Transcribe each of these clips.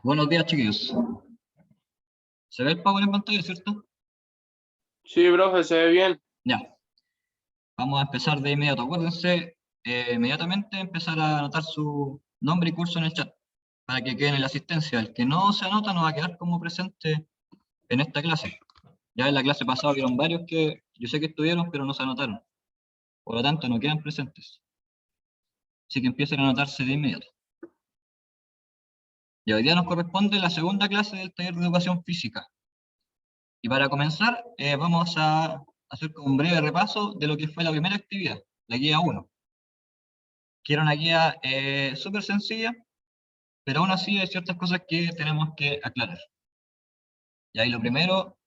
Buenos días, chiquillos. ¿Se ve el Power en pantalla, cierto? Sí, profe, se ve bien. Ya. Vamos a empezar de inmediato. Acuérdense, inmediatamente empezar a anotar su nombre y curso en el chat, para que queden en la asistencia. El que no se anota no va a quedar como presente en esta clase. Ya en la clase pasada vieron varios que yo sé que estuvieron, pero no se anotaron. Por lo tanto, no quedan presentes. Así que empiecen a anotarse de inmediato. Y hoy día nos corresponde la segunda clase del taller de educación física. Y para comenzar, vamos a hacer como un breve repaso de lo que fue la primera actividad, la guía 1, que era una guía súper sencilla, pero aún así hay ciertas cosas que tenemos que aclarar. Y ahí lo primero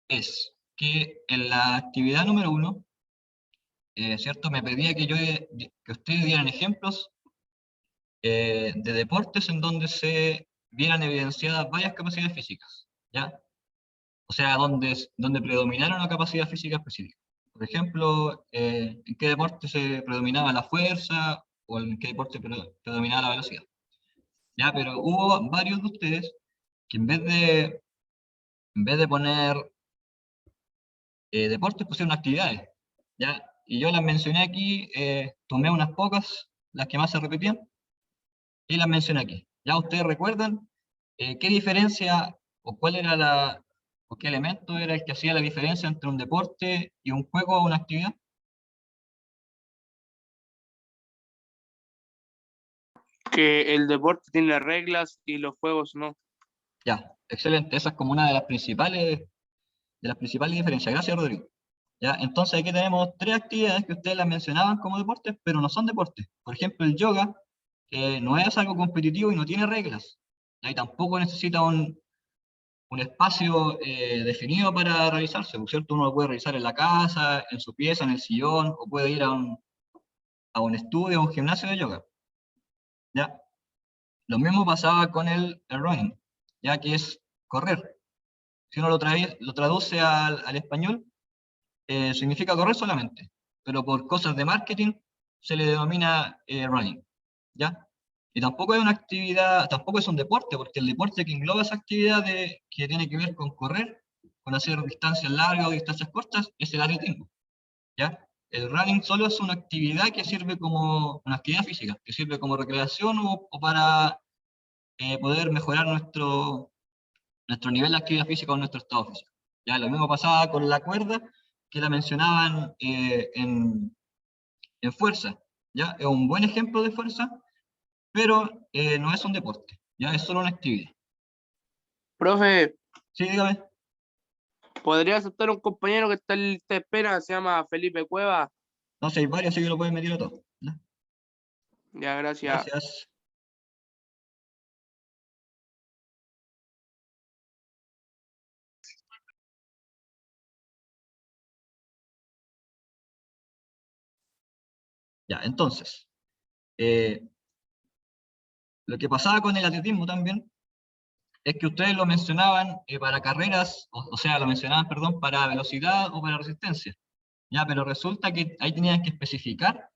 es que en la actividad número 1, ¿cierto? Me pedía que ustedes dieran ejemplos de deportes en donde se vieran evidenciadas varias capacidades físicas, ¿ya? O sea, donde predominara una capacidad física específica. Por ejemplo, ¿en qué deporte se predominaba la fuerza o en qué deporte predominaba la velocidad? Ya, pero hubo varios de ustedes que en vez de poner deportes pusieron actividades, ¿ya? Y yo las mencioné aquí, tomé unas pocas, las que más se repetían, y las mencioné aquí. ¿Ya ustedes recuerdan qué diferencia o cuál era o qué elemento era el que hacía la diferencia entre un deporte y un juego o una actividad? Que el deporte tiene reglas y los juegos no. Ya, excelente. Esa es como una de las principales diferencias. Gracias, Rodrigo. Ya, entonces aquí tenemos tres actividades que ustedes las mencionaban como deportes, pero no son deportes. Por ejemplo, el yoga no es algo competitivo y no tiene reglas. Y tampoco necesita un espacio definido para realizarse. Por cierto, uno lo puede realizar en la casa, en su pieza, en el sillón, o puede ir a un estudio, a un gimnasio de yoga. ¿Ya? Lo mismo pasaba con el running, ya que es correr. Si uno lo traduce al español, significa correr solamente, pero por cosas de marketing se le denomina running, ¿ya? Y tampoco es una actividad, tampoco es un deporte, porque el deporte que engloba esa actividad que tiene que ver con correr, con hacer distancias largas o distancias cortas, es el atletismo, ¿ya? El running solo es una actividad que sirve como una actividad física, que sirve como recreación o para poder mejorar nuestro nivel de actividad física o nuestro estado físico. Ya, lo mismo pasaba con la cuerda, que la mencionaban en fuerza. Ya, es un buen ejemplo de fuerza, pero no es un deporte, ya es solo una actividad. Profe, Sí, dígame. ¿podría aceptar un compañero que está en lista de espera? Se llama Felipe Cueva. No sé, hay varios, así que lo pueden meter a todos. ¿Ya? Ya, gracias. Gracias. Ya, entonces, eh, lo que pasaba con el atletismo también es que ustedes lo mencionaban para carreras, o sea, lo mencionaban, perdón, para velocidad o para resistencia. Ya, pero resulta que ahí tenían que especificar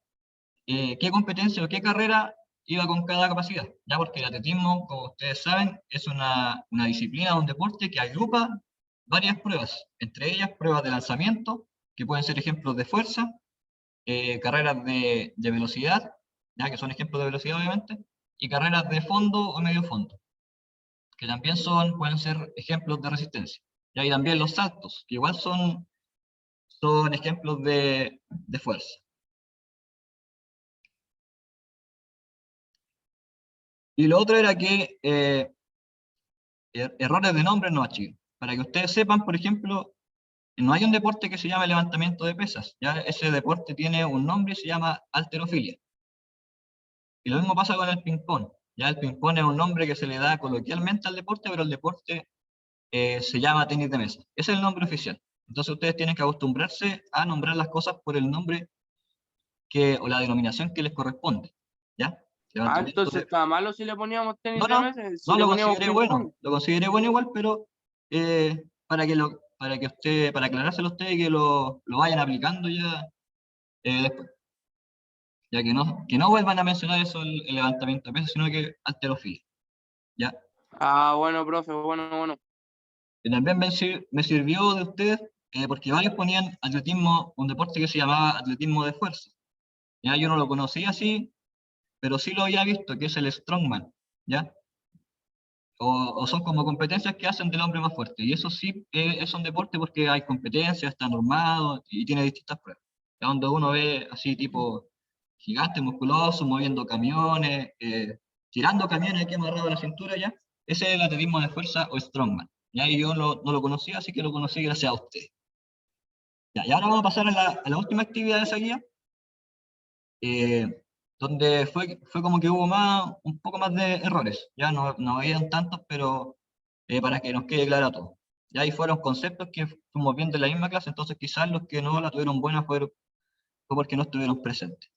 qué competencia o qué carrera iba con cada capacidad. Ya, porque el atletismo, como ustedes saben, es una disciplina, un deporte que agrupa varias pruebas, entre ellas pruebas de lanzamiento, que pueden ser ejemplos de fuerza, carreras de velocidad, ya que son ejemplos de velocidad obviamente, y carreras de fondo o medio fondo, que también pueden ser ejemplos de resistencia. Y ahí también los saltos, que igual son ejemplos de fuerza. Y lo otro era que errores de nombre no, chicos. Para que ustedes sepan, por ejemplo, no hay un deporte que se llame levantamiento de pesas. Ya ese deporte tiene un nombre y se llama halterofilia. Y lo mismo pasa con el ping-pong. Ya el ping-pong es un nombre que se le da coloquialmente al deporte, pero el deporte se llama tenis de mesa. Ese es el nombre oficial. Entonces ustedes tienen que acostumbrarse a nombrar las cosas por el nombre o la denominación que les corresponde. ¿Ya? Ah, Levantamiento entonces de... está malo si le poníamos No, tenis de no, mesa, si no le lo poníamos consideré ping bueno, pong. lo consideré bueno igual, pero para aclarárselo a usted y que lo vayan aplicando ya después. Ya que no vuelvan a mencionar eso el levantamiento de pesas, sino que halterofilia. ¿Ya? Ah, bueno, profe, bueno. Y también me sirvió de ustedes, porque varios ponían atletismo, un deporte que se llamaba atletismo de fuerza. Ya yo no lo conocía así, pero sí lo había visto, que es el strongman, ¿ya? O son como competencias que hacen del hombre más fuerte. Y eso sí es un deporte porque hay competencias, está normado y tiene distintas pruebas. Ya donde uno ve así tipo gigante, musculoso, moviendo camiones, tirando camiones aquí amarrado a la cintura ya. Ese es el atletismo de fuerza o strongman. Ya, y yo no lo conocía, así que lo conocí gracias a usted. Ya, y ahora vamos a pasar a la última actividad de esa guía, eh, donde fue como que hubo un poco más de errores. Ya no habían tantos, pero para que nos quede claro a todos. Ya ahí fueron conceptos que fuimos viendo en la misma clase, entonces quizás los que no la tuvieron buena fue porque no estuvieron presentes.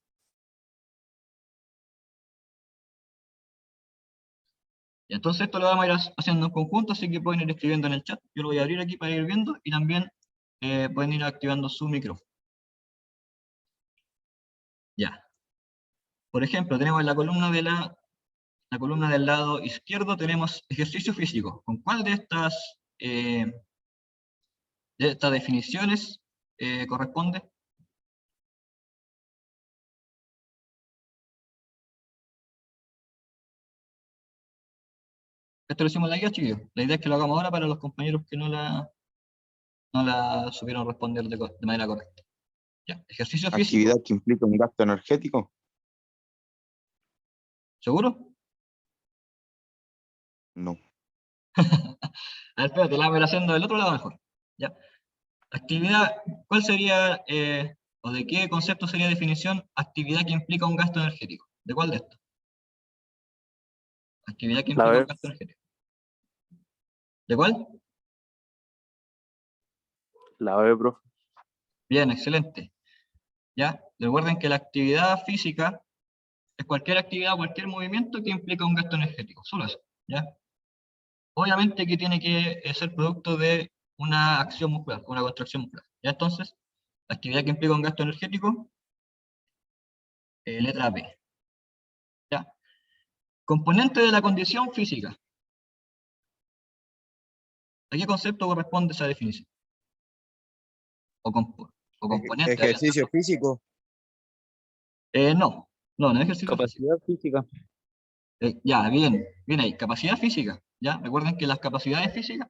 Y entonces esto lo vamos a ir haciendo en conjunto, así que pueden ir escribiendo en el chat. Yo lo voy a abrir aquí para ir viendo y también pueden ir activando su micrófono. Ya. Por ejemplo, tenemos en la columna la columna del lado izquierdo, tenemos ejercicio físico. ¿Con cuál de estas definiciones corresponde? Esto lo hicimos en la guía, chiquillos. La idea es que lo hagamos ahora para los compañeros que no la supieron responder de manera correcta. Ya, ejercicio físico. Actividad que implica un gasto energético. ¿Seguro? No. A ver, espérate, la voy a ir haciendo del otro lado mejor. Ya. Actividad, ¿cuál sería, o de qué concepto sería definición, actividad que implica un gasto energético? ¿De cuál de estos? Actividad que La implica un B. gasto energético. ¿De cuál? La B, profe. Bien, excelente. ¿Ya? Recuerden que la actividad física es cualquier actividad, cualquier movimiento que implica un gasto energético, solo eso, ¿ya? Obviamente que tiene que ser producto de una acción muscular, una contracción muscular, ¿ya? Entonces, la actividad que implica un gasto energético, letra B, ¿ya? Componente de la condición física. ¿A qué concepto corresponde esa definición? O, o componente, habría Ejercicio físico. no es ejercicio físico. Capacidad física. Ya, bien ahí. Capacidad física, ¿ya? Recuerden que las capacidades físicas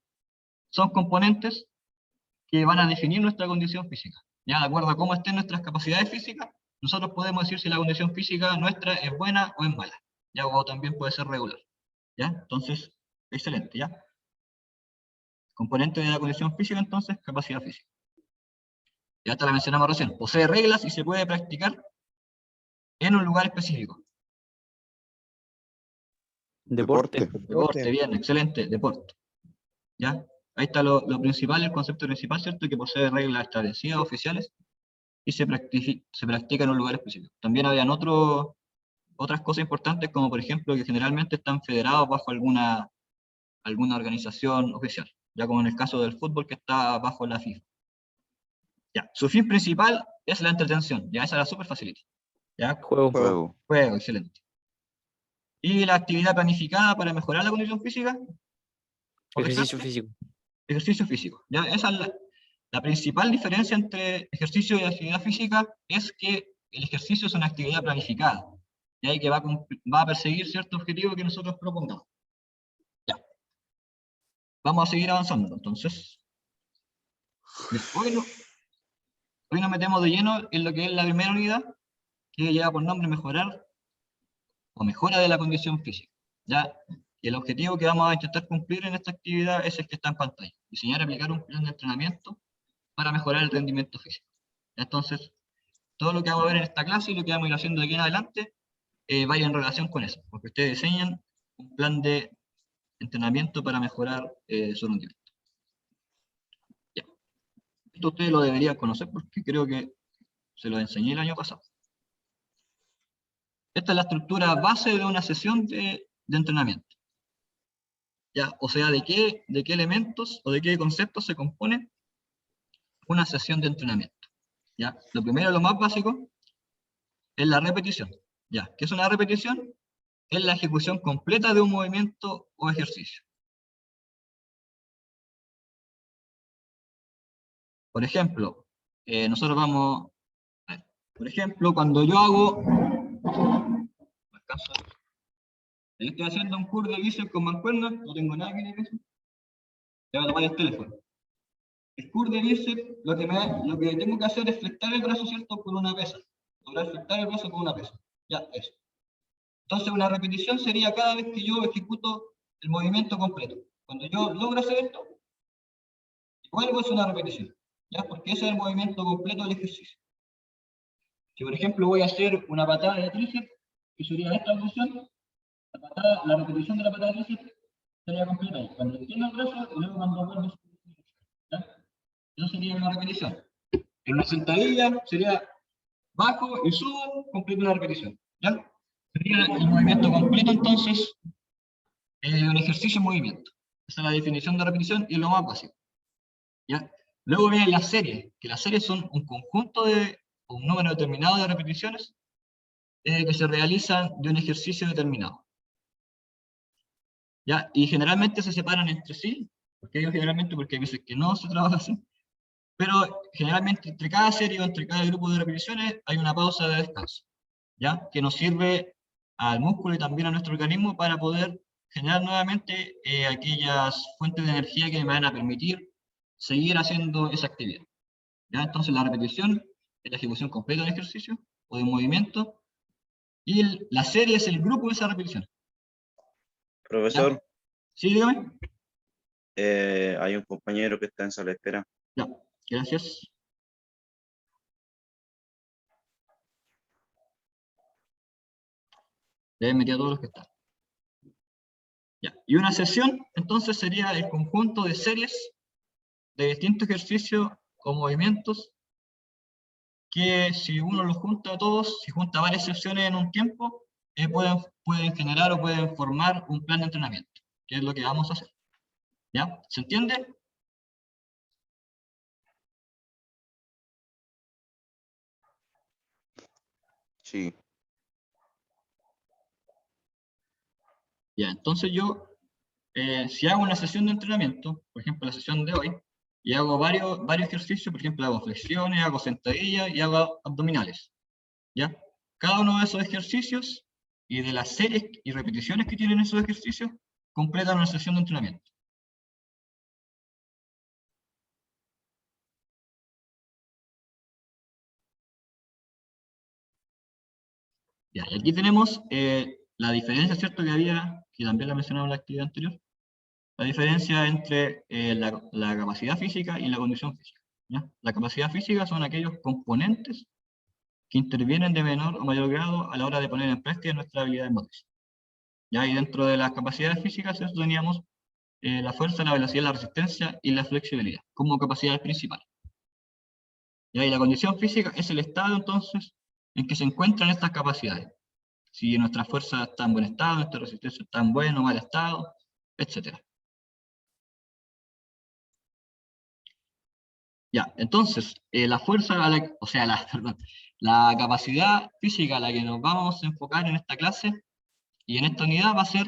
son componentes que van a definir nuestra condición física. Ya, de acuerdo a cómo estén nuestras capacidades físicas, nosotros podemos decir si la condición física nuestra es buena o es mala. Ya, o también puede ser regular. ¿Ya? Entonces, excelente, ¿ya? Componente de la condición física, entonces, capacidad física. Ya esta la mencionamos recién. Posee reglas y se puede practicar en un lugar específico. Deporte. Deporte, bien, excelente, deporte. ¿Ya? Ahí está lo principal, el concepto principal, ¿cierto? Que posee reglas establecidas, oficiales, y se practica en un lugar específico. También habían otras cosas importantes, como por ejemplo que generalmente están federados bajo alguna organización oficial, ya como en el caso del fútbol que está bajo la FIFA. Ya, su fin principal es la entretención, ya esa era súper facilita. ¿Ya? Juego. Juego. Juego, excelente. Y la actividad planificada para mejorar la condición física, por Ejercicio descarte, físico. ejercicio físico. ¿Ya? Esa es la principal diferencia entre ejercicio y actividad física, es que el ejercicio es una actividad planificada, ¿ya? Y que va a perseguir cierto objetivo que nosotros propongamos. Ya. Vamos a seguir avanzando, entonces. Hoy nos metemos de lleno en lo que es la primera unidad, que lleva por nombre mejorar o mejora de la condición física. ¿Ya? Y el objetivo que vamos a intentar cumplir en esta actividad es el que está en pantalla. Diseñar y aplicar un plan de entrenamiento para mejorar el rendimiento físico. Entonces, todo lo que vamos a ver en esta clase y lo que vamos a ir haciendo de aquí en adelante vaya en relación con eso, porque ustedes diseñan un plan de entrenamiento para mejorar su rendimiento. Ya. Esto ustedes lo deberían conocer porque creo que se lo enseñé el año pasado. Esta es la estructura base de una sesión de entrenamiento. ¿Ya? O sea, ¿de qué elementos o de qué conceptos se compone una sesión de entrenamiento? ¿Ya? Lo primero, lo más básico, es la repetición. ¿Ya? ¿Qué es una repetición? es la ejecución completa de un movimiento o ejercicio. Por ejemplo, nosotros vamos, por ejemplo, cuando yo hago, estoy haciendo un curl de bíceps con mancuernas, no tengo nada que decir, ya voy a tomar el teléfono. El curl de bíceps, lo que tengo que hacer es flectar el brazo, ¿cierto?, con una pesa. Lograr flectar el brazo con una pesa. Ya, eso. Entonces, una repetición sería cada vez que yo ejecuto el movimiento completo. Cuando yo logro hacer esto, vuelvo, es una repetición. ¿Ya? Porque ese es el movimiento completo del ejercicio. Si, por ejemplo, voy a hacer una patada de tríceps, que sería esta posición, la repetición de la patada de tríceps sería completa ahí. Cuando extiendo el brazo y luego cuando vuelvo. ¿Ya? Eso sería una repetición. En una sentadilla sería bajo y subo, completo la repetición. ¿Ya? Sería el movimiento completo, entonces, un ejercicio en movimiento. Esa es la definición de repetición y es lo más básico. ¿Ya? Luego vienen las series, que las series son un conjunto de un número determinado de repeticiones que se realizan de un ejercicio determinado. ¿Ya? Y generalmente se separan entre sí. ¿Por qué digo generalmente? Porque hay veces que no se trabaja así. Pero generalmente entre cada serie o entre cada grupo de repeticiones hay una pausa de descanso, ¿ya? Que nos sirve al músculo y también a nuestro organismo para poder generar nuevamente aquellas fuentes de energía que me van a permitir seguir haciendo esa actividad. ¿Ya? Entonces la repetición es la ejecución completa del ejercicio o de un movimiento, y la serie es el grupo de esa repetición. Profesor, ¿Ya? Sí, dígame. hay un compañero que está en sala de espera. Ya, gracias. Le he metido a todos los que están. Ya. Y una sesión, entonces, sería el conjunto de series de distintos ejercicios o movimientos que, si uno los junta a todos, si junta varias sesiones en un tiempo, pueden generar o pueden formar un plan de entrenamiento, que es lo que vamos a hacer. ¿Ya? ¿Se entiende? Sí. Ya, entonces yo, si hago una sesión de entrenamiento, por ejemplo la sesión de hoy, y hago varios ejercicios, por ejemplo hago flexiones, hago sentadillas y hago abdominales, ¿ya? Cada uno de esos ejercicios y de las series y repeticiones que tienen esos ejercicios, completan una sesión de entrenamiento. Ya, y aquí tenemos la diferencia, ¿cierto?, que había, que también la mencionaba en la actividad anterior, la diferencia entre la capacidad física y la condición física. ¿Ya? La capacidad física son aquellos componentes que intervienen de menor o mayor grado a la hora de poner en práctica nuestras habilidades motrices. ¿Ya? Y dentro de las capacidades físicas teníamos la fuerza, la velocidad, la resistencia y la flexibilidad como capacidades principales. ¿Ya? Y la condición física es el estado, entonces, en que se encuentran estas capacidades. Si nuestra fuerza está en buen estado, nuestra resistencia está en buen o mal estado, etc. Ya, entonces, la fuerza, o sea, perdón, la capacidad física a la que nos vamos a enfocar en esta clase y en esta unidad va a ser,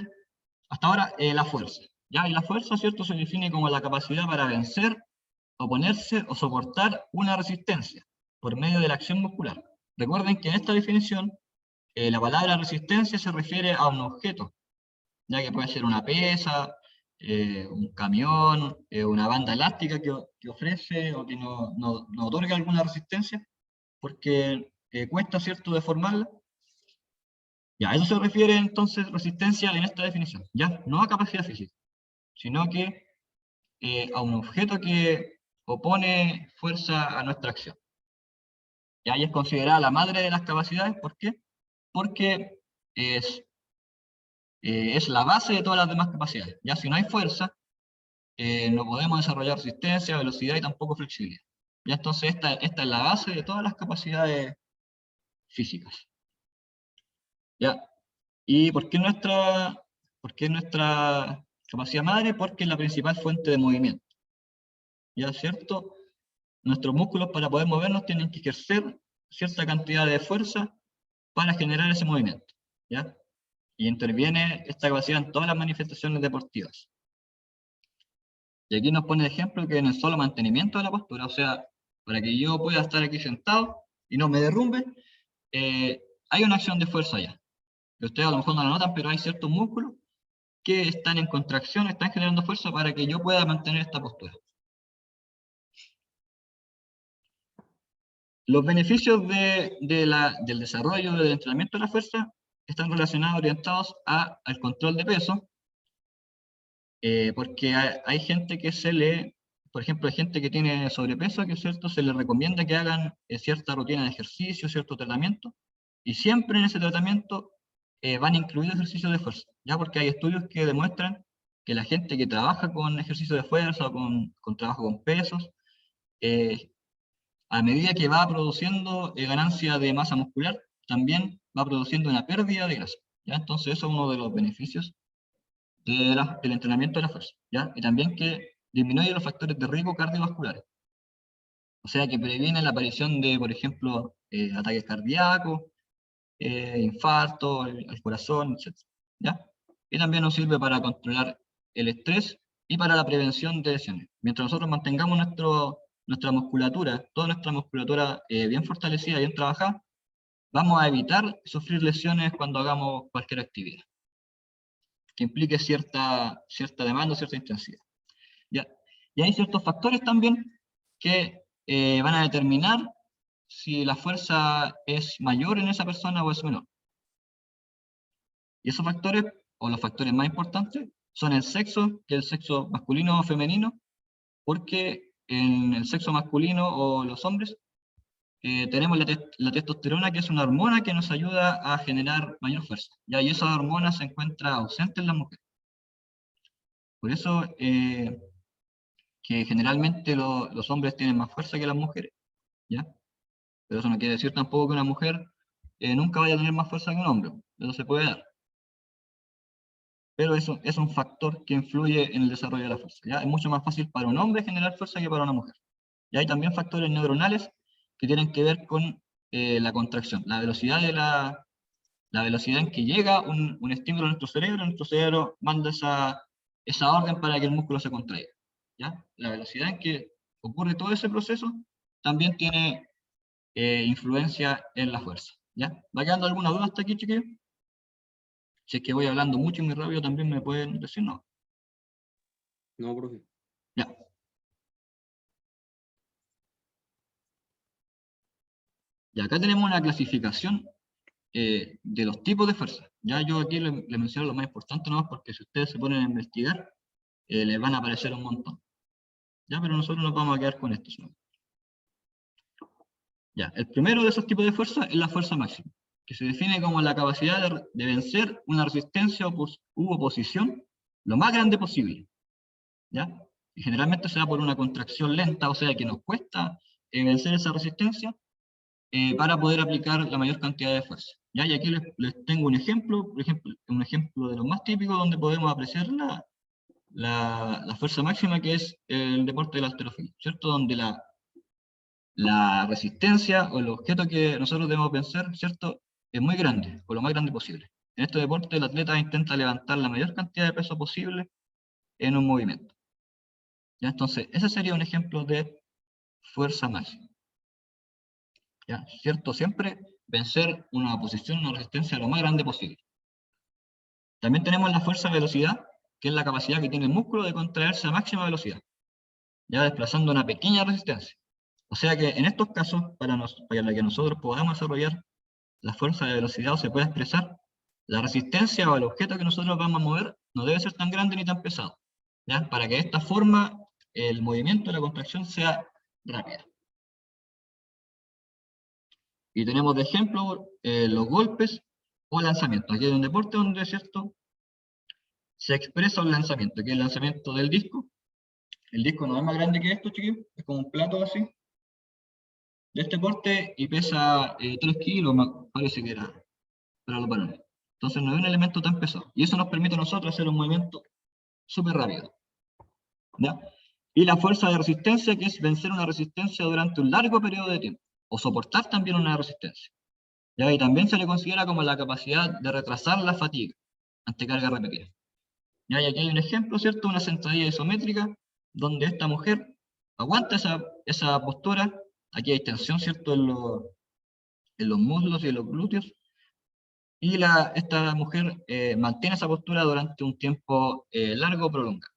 hasta ahora, la fuerza. ¿Ya? Y la fuerza, ¿cierto?, se define como la capacidad para vencer, oponerse o soportar una resistencia por medio de la acción muscular. Recuerden que en esta definición, la palabra resistencia se refiere a un objeto, ya que puede ser una pesa, un camión, una banda elástica que ofrece o que no otorga alguna resistencia, porque cuesta, ¿cierto?, deformarla. Ya, a eso se refiere entonces resistencia en esta definición, ya, no a capacidad física, sino que a un objeto que opone fuerza a nuestra acción. Y ahí es considerada la madre de las capacidades. ¿Por qué? Porque es la base de todas las demás capacidades. Ya si no hay fuerza, no podemos desarrollar resistencia, velocidad y tampoco flexibilidad. Ya entonces esta es la base de todas las capacidades físicas. ¿Ya? ¿Y por qué nuestra capacidad madre? Porque es la principal fuente de movimiento. ¿Ya? ¿Cierto? Nuestros músculos, para poder movernos, tienen que ejercer cierta cantidad de fuerza para generar ese movimiento. ¿Ya? Y interviene esta capacidad en todas las manifestaciones deportivas. Y aquí nos pone de ejemplo que en el solo mantenimiento de la postura, o sea, para que yo pueda estar aquí sentado y no me derrumbe, hay una acción de fuerza allá. Que ustedes a lo mejor no la notan, pero hay ciertos músculos que están en contracción, están generando fuerza para que yo pueda mantener esta postura. Los beneficios del desarrollo del entrenamiento de la fuerza están relacionados, orientados al control de peso, porque hay gente que por ejemplo, hay gente que tiene sobrepeso, que ¿cierto? Se les recomienda que hagan cierta rutina de ejercicio, cierto tratamiento, y siempre en ese tratamiento van incluidos ejercicios de fuerza, ya porque hay estudios que demuestran que la gente que trabaja con ejercicio de fuerza o con trabajo con pesos, a medida que va produciendo ganancia de masa muscular, también va produciendo una pérdida de grasa, ¿ya? Entonces eso es uno de los beneficios del entrenamiento de la fuerza, ¿ya? Y también que disminuye los factores de riesgo cardiovasculares. O sea, que previene la aparición de, por ejemplo, ataques cardíacos, infarto al corazón, etc. ¿Ya? Y también nos sirve para controlar el estrés y para la prevención de lesiones. Mientras nosotros mantengamos nuestra musculatura, toda nuestra musculatura bien fortalecida, bien trabajada, vamos a evitar sufrir lesiones cuando hagamos cualquier actividad que implique cierta demanda, cierta intensidad. ¿Ya? Y hay ciertos factores también que van a determinar si la fuerza es mayor en esa persona o es menor. Y esos factores, o los factores más importantes, son el sexo, que es el sexo masculino o femenino, porque en el sexo masculino o los hombres tenemos la testosterona, que es una hormona que nos ayuda a generar mayor fuerza. ¿Ya? Y esa hormona se encuentra ausente en las mujeres. Por eso que generalmente los hombres tienen más fuerza que las mujeres, ¿ya? Pero eso no quiere decir tampoco que una mujer nunca vaya a tener más fuerza que un hombre, eso se puede dar. Pero eso es un factor que influye en el desarrollo de la fuerza, ¿ya? Es mucho más fácil para un hombre generar fuerza que para una mujer. Y hay también factores neuronales que tienen que ver con la contracción, la velocidad la velocidad en que llega un estímulo a nuestro cerebro manda esa orden para que el músculo se contraiga, ¿ya? La velocidad en que ocurre todo ese proceso también tiene influencia en la fuerza, ¿ya? ¿Va quedando alguna duda hasta aquí, chiquillos? Si es que voy hablando mucho y muy rápido, también me pueden decir no. No, profe. Ya. Y acá tenemos una clasificación de los tipos de fuerza. Ya yo aquí le menciono lo más importante nomás, porque si ustedes se ponen a investigar, les van a aparecer un montón. Ya, pero nosotros nos vamos a quedar con esto. ¿No? Ya, el primero de esos tipos de fuerza es la fuerza máxima, que se define como la capacidad de vencer una resistencia u oposición lo más grande posible. ¿Ya? Y generalmente se da por una contracción lenta, o sea que nos cuesta vencer esa resistencia para poder aplicar la mayor cantidad de fuerza. ¿Ya? Y aquí les tengo un ejemplo, por ejemplo, un ejemplo de los más típicos donde podemos apreciar la fuerza máxima, que es el deporte de la halterofilia, ¿cierto? Donde la resistencia o el objeto que nosotros debemos vencer, ¿cierto? Es muy grande, o lo más grande posible. En este deporte el atleta intenta levantar la mayor cantidad de peso posible en un movimiento. ¿Ya? Entonces, ese sería un ejemplo de fuerza máxima. ¿Ya? ¿Cierto? Siempre vencer una oposición, una resistencia lo más grande posible. También tenemos la fuerza-velocidad, que es la capacidad que tiene el músculo de contraerse a máxima velocidad, ya desplazando una pequeña resistencia. O sea que en estos casos, para que nosotros podamos desarrollar la fuerza de velocidad o se pueda expresar, la resistencia o el objeto que nosotros vamos a mover no debe ser tan grande ni tan pesado, ¿ya? Para que de esta forma el movimiento, la contracción sea rápida. Y tenemos de ejemplo los golpes o lanzamientos. Aquí hay un deporte donde, ¿cierto?, se expresa un lanzamiento, que es el lanzamiento del disco. El disco no es más grande que esto, chiquillos, es como un plato así, de este porte, y pesa 3 kilos, parece que era, para los balones. Entonces no es un elemento tan pesado. Y eso nos permite a nosotros hacer un movimiento súper rápido. ¿Ya? Y la fuerza de resistencia, que es vencer una resistencia durante un largo periodo de tiempo, o soportar también una resistencia. ¿Ya? Y también se le considera como la capacidad de retrasar la fatiga. ante carga repetida. Y aquí hay un ejemplo, ¿cierto? Una sentadilla isométrica, donde esta mujer aguanta esa postura. Aquí hay tensión, ¿cierto? En los muslos y en los glúteos. Y esta mujer mantiene esa postura durante un tiempo largo o prolongado.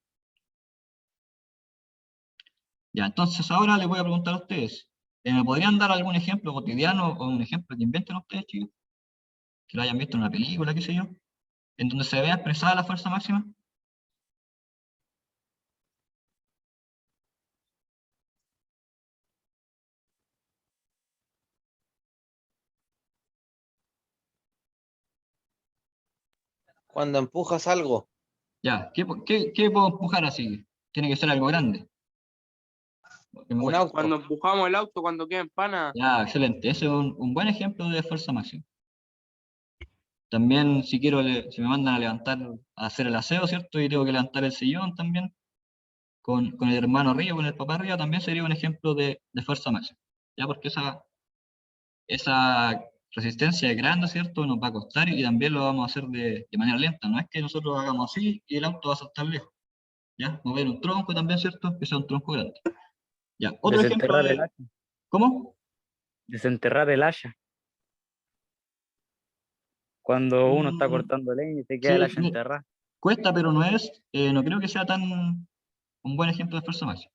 Ya, entonces ahora les voy a preguntar a ustedes, ¿me podrían dar algún ejemplo cotidiano o un ejemplo que inventen ustedes, chicos? Que lo hayan visto en una película, qué sé yo, en donde se vea expresada la fuerza máxima. Cuando empujas algo, Ya, ¿qué puedo empujar así? Tiene que ser algo grande. Que me un cueste. auto, Cuando empujamos el auto, cuando queda en pana, Ya, excelente. Ese es un buen ejemplo de fuerza máxima. También si quiero, si me mandan a levantar, a hacer el aseo, ¿cierto? Y tengo que levantar el sillón también, con el hermano arriba, con el papá arriba, también sería un ejemplo de fuerza máxima. Ya, porque esa resistencia es grande, ¿cierto? Nos va a costar y también lo vamos a hacer de manera lenta. No es que nosotros hagamos así y el auto va a saltar lejos. ¿Ya? Mover un tronco también, ¿cierto? Que sea un tronco grande. Ya, otro ejemplo Desenterrar el de... hacha. ¿Cómo? Desenterrar el hacha. Cuando uno está Mm, cortando leña y se queda el sí, hacha enterrada. cuesta, pero no creo que sea tan un buen ejemplo de fuerza máxima.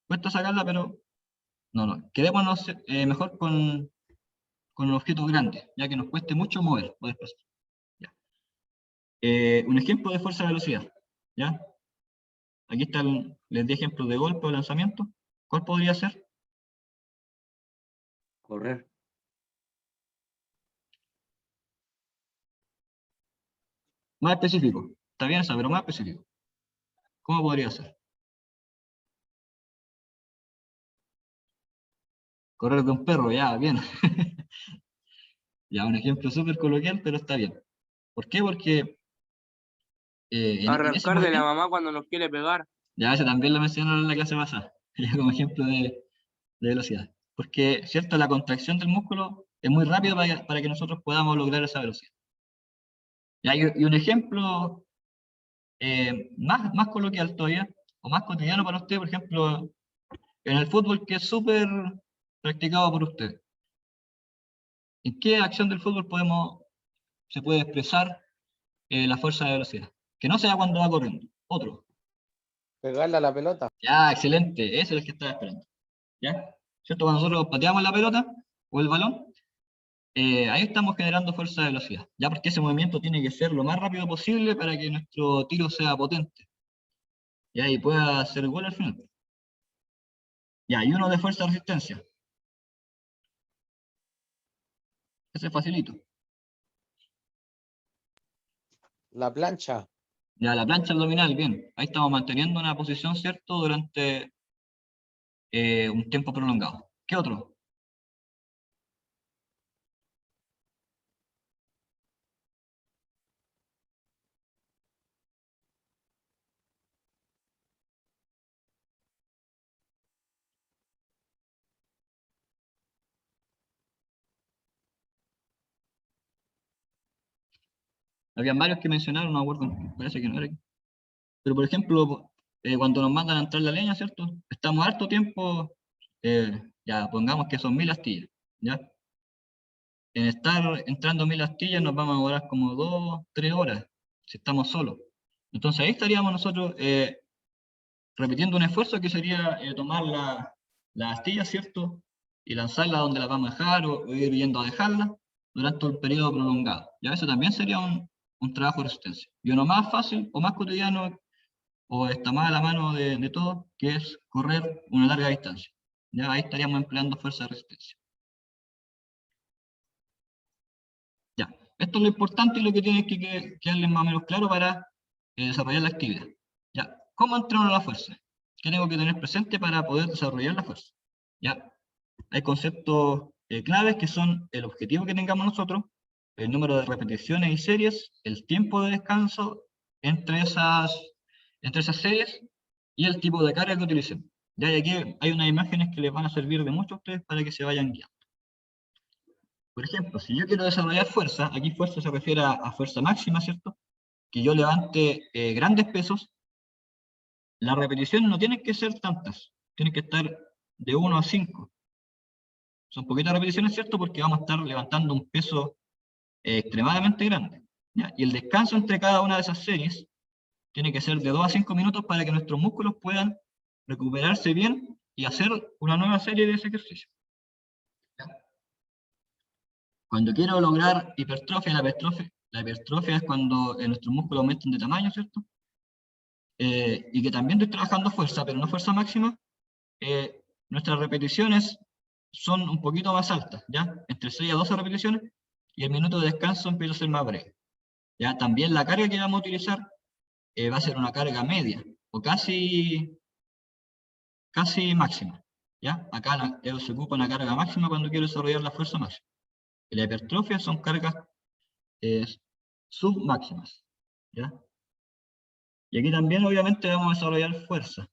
Cuesta sacarla, pero no. Quedémonos mejor con un objeto grande, ya que nos cueste mucho mover o desplazar. Ya. Un ejemplo de fuerza-velocidad, ¿ya? Aquí les di ejemplos de golpe o lanzamiento. ¿Cuál podría ser? Correr. Más específico. Está bien esa, pero más específico. ¿Cómo podría ser? Correr de un perro, ya, bien. Ya, un ejemplo súper coloquial, pero está bien. ¿Por qué? Porque en ese arrancar de la movimiento, mamá cuando nos quiere pegar. ya ese también lo mencionaron en la clase pasada, ya como ejemplo de velocidad. Porque, ¿cierto? La contracción del músculo es muy rápido para que nosotros podamos lograr esa velocidad. Y un ejemplo más coloquial todavía, o más cotidiano para usted, por ejemplo, en el fútbol, que es súper practicado por usted. ¿En qué acción del fútbol se puede expresar la fuerza de velocidad? Que no sea cuando va corriendo, otro. pegarle a la pelota. Ya, excelente, ese es el que estaba esperando. ¿Ya? ¿Cierto? Cuando nosotros pateamos la pelota o el balón, ahí estamos generando fuerza de velocidad, ya, porque ese movimiento tiene que ser lo más rápido posible para que nuestro tiro sea potente, ya, y pueda hacer gol al final. Ya, y uno de fuerza de resistencia. Ese es facilito. La plancha, Ya, la plancha abdominal, bien. Ahí estamos manteniendo una posición, ¿cierto? Durante un tiempo prolongado. ¿Qué otro? Habían varios que mencionaron, no me acuerdo, parece que no era aquí. Pero, por ejemplo, cuando nos mandan a entrar la leña, ¿cierto? Estamos harto tiempo, ya, pongamos que son 1000 astillas, ¿ya? En estar entrando 1000 astillas nos vamos a demorar como 2, 3 horas, si estamos solos. Entonces ahí estaríamos nosotros repitiendo un esfuerzo que sería tomar la astilla, ¿cierto? Y lanzarla donde la vamos a dejar o ir yendo a dejarla durante un periodo prolongado. Ya eso también sería un trabajo de resistencia. Y uno más fácil o más cotidiano o está más a la mano de todo, que es correr una larga distancia. Ya ahí estaríamos empleando fuerza de resistencia. Ya, esto es lo importante y lo que tiene que quedarles más o menos claro para desarrollar la actividad. Ya, ¿cómo entreno la fuerza? ¿Qué tengo que tener presente para poder desarrollar la fuerza? Ya, hay conceptos claves que son el objetivo que tengamos nosotros, el número de repeticiones y series, el tiempo de descanso entre esas series y el tipo de carga que utilicemos. Ya, y aquí hay unas imágenes que les van a servir de mucho a ustedes para que se vayan guiando. Por ejemplo, si yo quiero desarrollar fuerza, aquí fuerza se refiere a fuerza máxima, ¿cierto? Que yo levante grandes pesos, las repeticiones no tienen que ser tantas, tienen que estar de 1 a 5. Son poquitas repeticiones, ¿cierto? Porque vamos a estar levantando un peso extremadamente grande, ¿ya? Y el descanso entre cada una de esas series tiene que ser de 2 a 5 minutos para que nuestros músculos puedan recuperarse bien y hacer una nueva serie de ese ejercicio. ¿Ya? Cuando quiero lograr hipertrofia, la hipertrofia es cuando nuestros músculos aumentan de tamaño, ¿cierto? Y que también estoy trabajando fuerza, pero no fuerza máxima, nuestras repeticiones son un poquito más altas, ¿ya? Entre 6 a 12 repeticiones, y el minuto de descanso empieza a ser más breve. ¿Ya? También la carga que vamos a utilizar va a ser una carga media, o casi máxima, ¿ya? Acá se ocupa una carga máxima cuando quiero desarrollar la fuerza máxima. En la hipertrofia son cargas submáximas, ¿ya? Y aquí también obviamente vamos a desarrollar fuerza.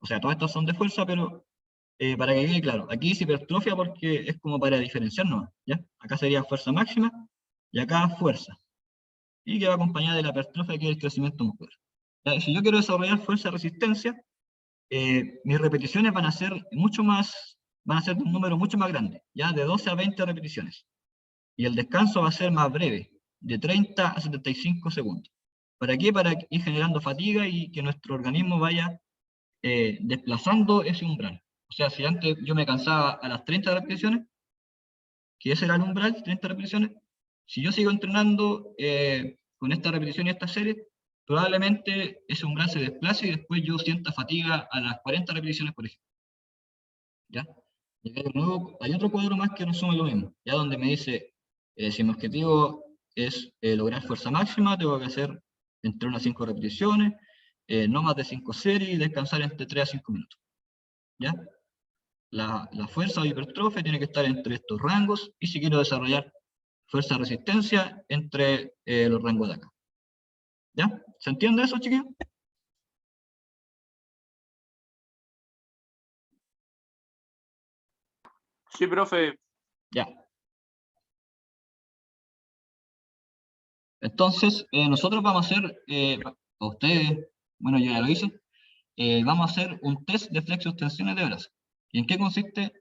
O sea, todas estas son de fuerza, pero para que quede claro, aquí es hipertrofia porque es como para diferenciarnos, ¿ya? Acá sería fuerza máxima y acá fuerza. Y que va acompañada de la hipertrofia, que es el crecimiento muscular. ¿Ya? Y si yo quiero desarrollar fuerza-resistencia, mis repeticiones van a ser de un número mucho más grande, ya de 12 a 20 repeticiones. Y el descanso va a ser más breve, de 30 a 75 segundos. ¿Para qué? Para ir generando fatiga y que nuestro organismo vaya desplazando ese umbral. O sea, si antes yo me cansaba a las 30 repeticiones, que ese era el umbral, 30 repeticiones, si yo sigo entrenando con esta repetición y esta serie, probablemente ese umbral se desplace y después yo sienta fatiga a las 40 repeticiones, por ejemplo. ¿Ya? Y acá de nuevo, hay otro cuadro más que resume lo mismo, ya donde me dice, si mi objetivo es lograr fuerza máxima, tengo que hacer entre 1 a 5 repeticiones, no más de 5 series y descansar entre 3 a 5 minutos. ¿Ya? La fuerza o hipertrofia tiene que estar entre estos rangos, y si quiero desarrollar fuerza-resistencia, entre los rangos de acá. ¿Ya? ¿Se entiende eso, chiquillos? Sí, profe. Ya. Entonces, nosotros vamos a hacer, a ustedes, bueno, yo ya lo hice, vamos a hacer un test de flexo-extensiones de brazos. ¿Y en qué consiste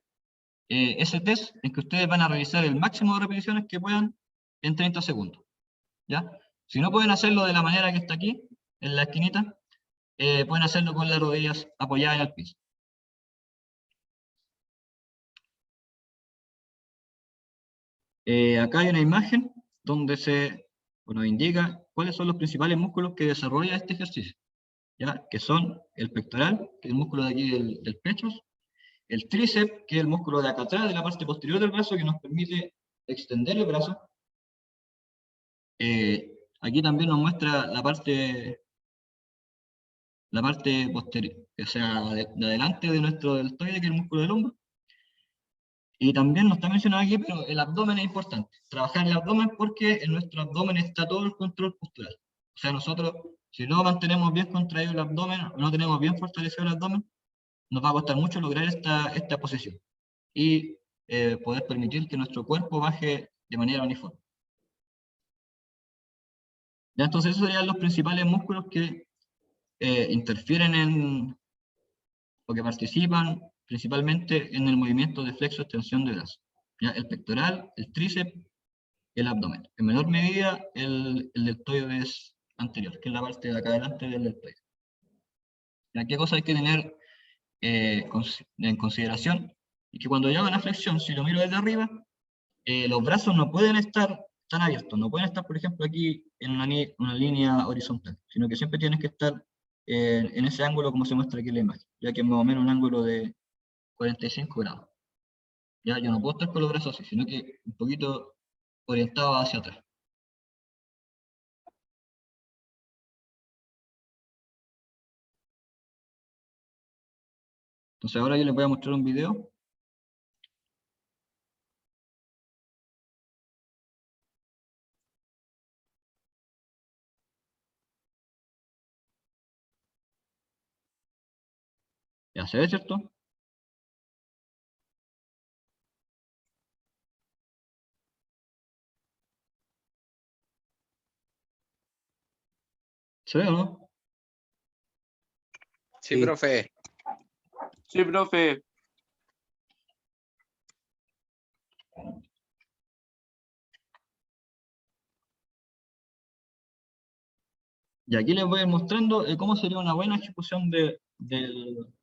ese test? En que ustedes van a realizar el máximo de repeticiones que puedan en 30 segundos. ¿Ya? Si no pueden hacerlo de la manera que está aquí, en la esquinita, pueden hacerlo con las rodillas apoyadas en el piso. Acá hay una imagen donde nos indica cuáles son los principales músculos que desarrolla este ejercicio, ¿ya? Que son el pectoral, que es el músculo de aquí del pecho, el tríceps, que es el músculo de acá atrás, de la parte posterior del brazo, que nos permite extender el brazo. Aquí también nos muestra la parte posterior, o sea, de adelante de nuestro deltoide, que es el músculo del hombro. Y también no está mencionado aquí, pero el abdomen es importante. Trabajar el abdomen porque en nuestro abdomen está todo el control postural. O sea, nosotros, si no mantenemos bien contraído el abdomen, o no tenemos bien fortalecido el abdomen, nos va a costar mucho lograr esta posición. Y poder permitir que nuestro cuerpo baje de manera uniforme. Ya, entonces esos serían los principales músculos que interfieren o que participan principalmente en el movimiento de flexo-extensión de brazo. ¿Ya? El pectoral, el tríceps, el abdomen. En menor medida, el deltoides anterior, que es la parte de acá adelante del deltoide. ¿Ya? ¿Qué cosa hay que tener en consideración? Y que cuando yo hago una flexión, si lo miro desde arriba, los brazos no pueden estar tan abiertos, no pueden estar, por ejemplo, aquí en una línea horizontal, sino que siempre tienes que estar en ese ángulo como se muestra aquí en la imagen, ya que es más o menos un ángulo de 45 grados. Ya, yo no puedo estar con los brazos así, sino que un poquito orientado hacia atrás. Entonces ahora yo les voy a mostrar un video. Ya se ve, ¿cierto? ¿Se ve o no? Sí, Sí. profe. Sí, profe. Y aquí les voy a ir mostrando cómo sería una buena ejecución de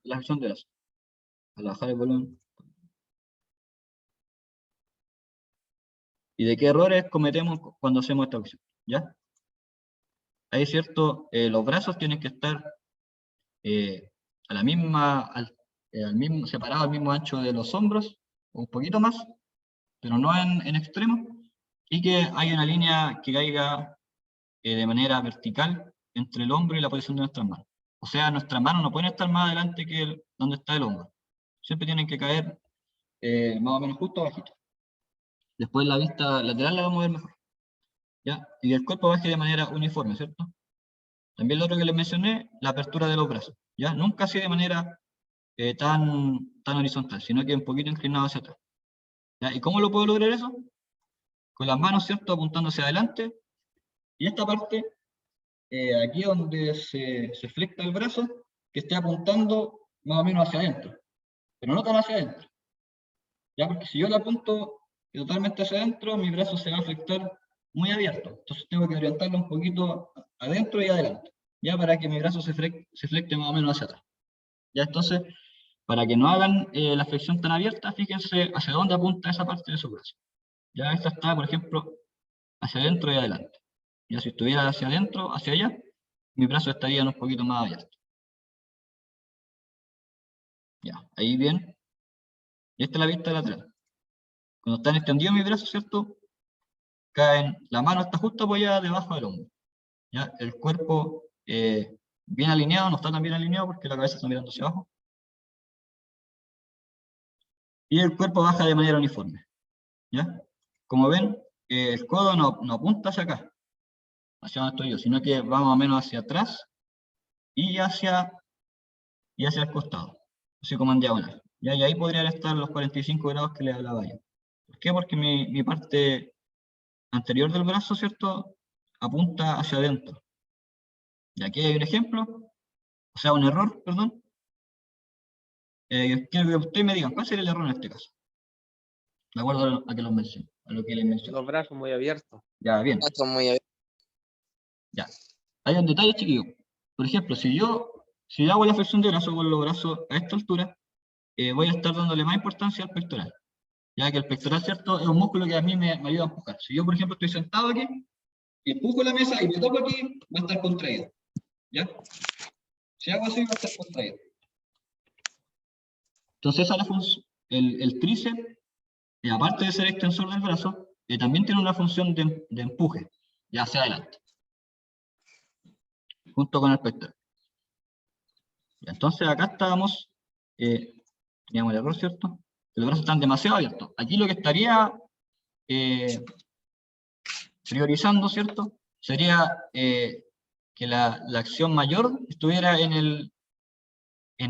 la flexión de brazo. Al bajar el volumen. Y de qué errores cometemos cuando hacemos esta opción, ¿ya? Ahí, ¿cierto? Los brazos tienen que estar a la misma, al mismo, separados al mismo ancho de los hombros, un poquito más, pero no en extremo, y que hay una línea que caiga de manera vertical entre el hombro y la posición de nuestras manos. O sea, nuestras manos no pueden estar más adelante que donde está el hombro. Siempre tienen que caer más o menos justo abajito. Después la vista lateral la vamos a ver mejor, ¿ya? Y el cuerpo baje de manera uniforme, ¿cierto? También lo otro que les mencioné, la apertura de los brazos, ¿ya? Nunca así de manera tan horizontal, sino que un poquito inclinado hacia atrás, ¿ya? ¿Y cómo lo puedo lograr eso? Con las manos, ¿cierto? Apuntando hacia adelante, y esta parte, aquí donde se flexa el brazo, que esté apuntando más o menos hacia adentro, pero no tan hacia adentro, ¿ya? Porque si yo lo apunto totalmente hacia adentro, mi brazo se va a flexar muy abierto, entonces tengo que orientarlo un poquito adentro y adelante, ya para que mi brazo se flexe más o menos hacia atrás. Ya, entonces, para que no hagan la flexión tan abierta, fíjense hacia dónde apunta esa parte de su brazo. Ya esta está, por ejemplo, hacia adentro y adelante. Ya si estuviera hacia adentro, hacia allá, mi brazo estaría un poquito más abierto. Ya, ahí bien. Y esta es la vista lateral. Cuando están extendidos mis brazos, ¿cierto? Caen, la mano está justo apoyada debajo del hombro. Ya, el cuerpo bien alineado, no está tan bien alineado porque la cabeza está mirando hacia abajo. Y el cuerpo baja de manera uniforme. ¿Ya? Como ven, el codo no apunta hacia acá, hacia donde estoy yo, sino que va más o menos hacia atrás y hacia el costado, así como en diagonal. ¿Ya? Y ahí podrían estar los 45 grados que les hablaba yo. ¿Por qué? Porque mi parte anterior del brazo, ¿cierto?, apunta hacia adentro. Y aquí hay un ejemplo, o sea, un error, perdón. Quiero que ustedes me digan, ¿cuál sería el error en este caso? De acuerdo a que los mencioné, a lo que les mencioné. Los brazos muy abiertos. Ya, bien. Ya. Hay un detalle, chiquillo. Por ejemplo, si yo hago la flexión de brazo con los brazos a esta altura, voy a estar dándole más importancia al pectoral. Ya que el pectoral, ¿cierto?, es un músculo que a mí me ayuda a empujar. Si yo, por ejemplo, estoy sentado aquí, y empujo la mesa y me toco aquí, va a estar contraído. ¿Ya? Si hago así, va a estar contraído. Entonces, esa es la función. El tríceps, aparte de ser extensor del brazo, también tiene una función de empuje, ya hacia adelante, junto con el pectoral. Entonces acá estábamos, teníamos el error, ¿cierto? Que los brazos están demasiado abiertos. Aquí lo que estaría priorizando, ¿cierto? Sería que la acción mayor estuviera en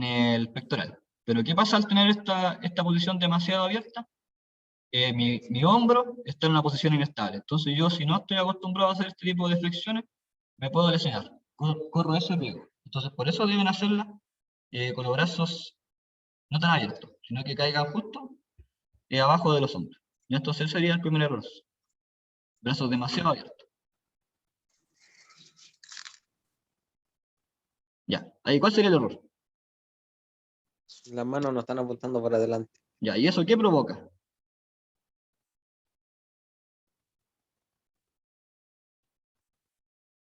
el pectoral. Pero ¿qué pasa al tener esta posición demasiado abierta? Mi hombro está en una posición inestable. Entonces yo, si no estoy acostumbrado a hacer este tipo de flexiones, me puedo lesionar. Corro ese riesgo. Entonces por eso deben hacerla con los brazos no tan abiertos, sino que caigan justo abajo de los hombros. Y entonces ese sería el primer error. Brazos demasiado abiertos. Ya, ahí, ¿cuál sería el error? Las manos no están apuntando para adelante. Ya, ¿y eso qué provoca?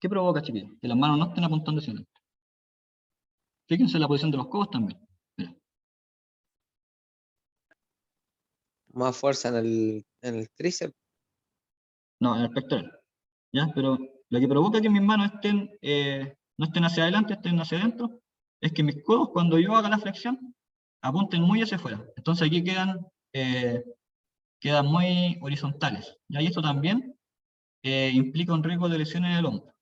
¿Qué provoca, chiquillos? Que las manos no estén apuntando hacia adelante. Fíjense en la posición de los codos también. Mira. Más fuerza en el tríceps. No, en el pectoral. ¿Ya? Pero lo que provoca que mis manos no estén hacia adelante, estén hacia adentro, es que mis codos, cuando yo haga la flexión, apunten muy hacia afuera. Entonces aquí quedan muy horizontales. ¿Ya? Y esto también implica un riesgo de lesión en el hombro.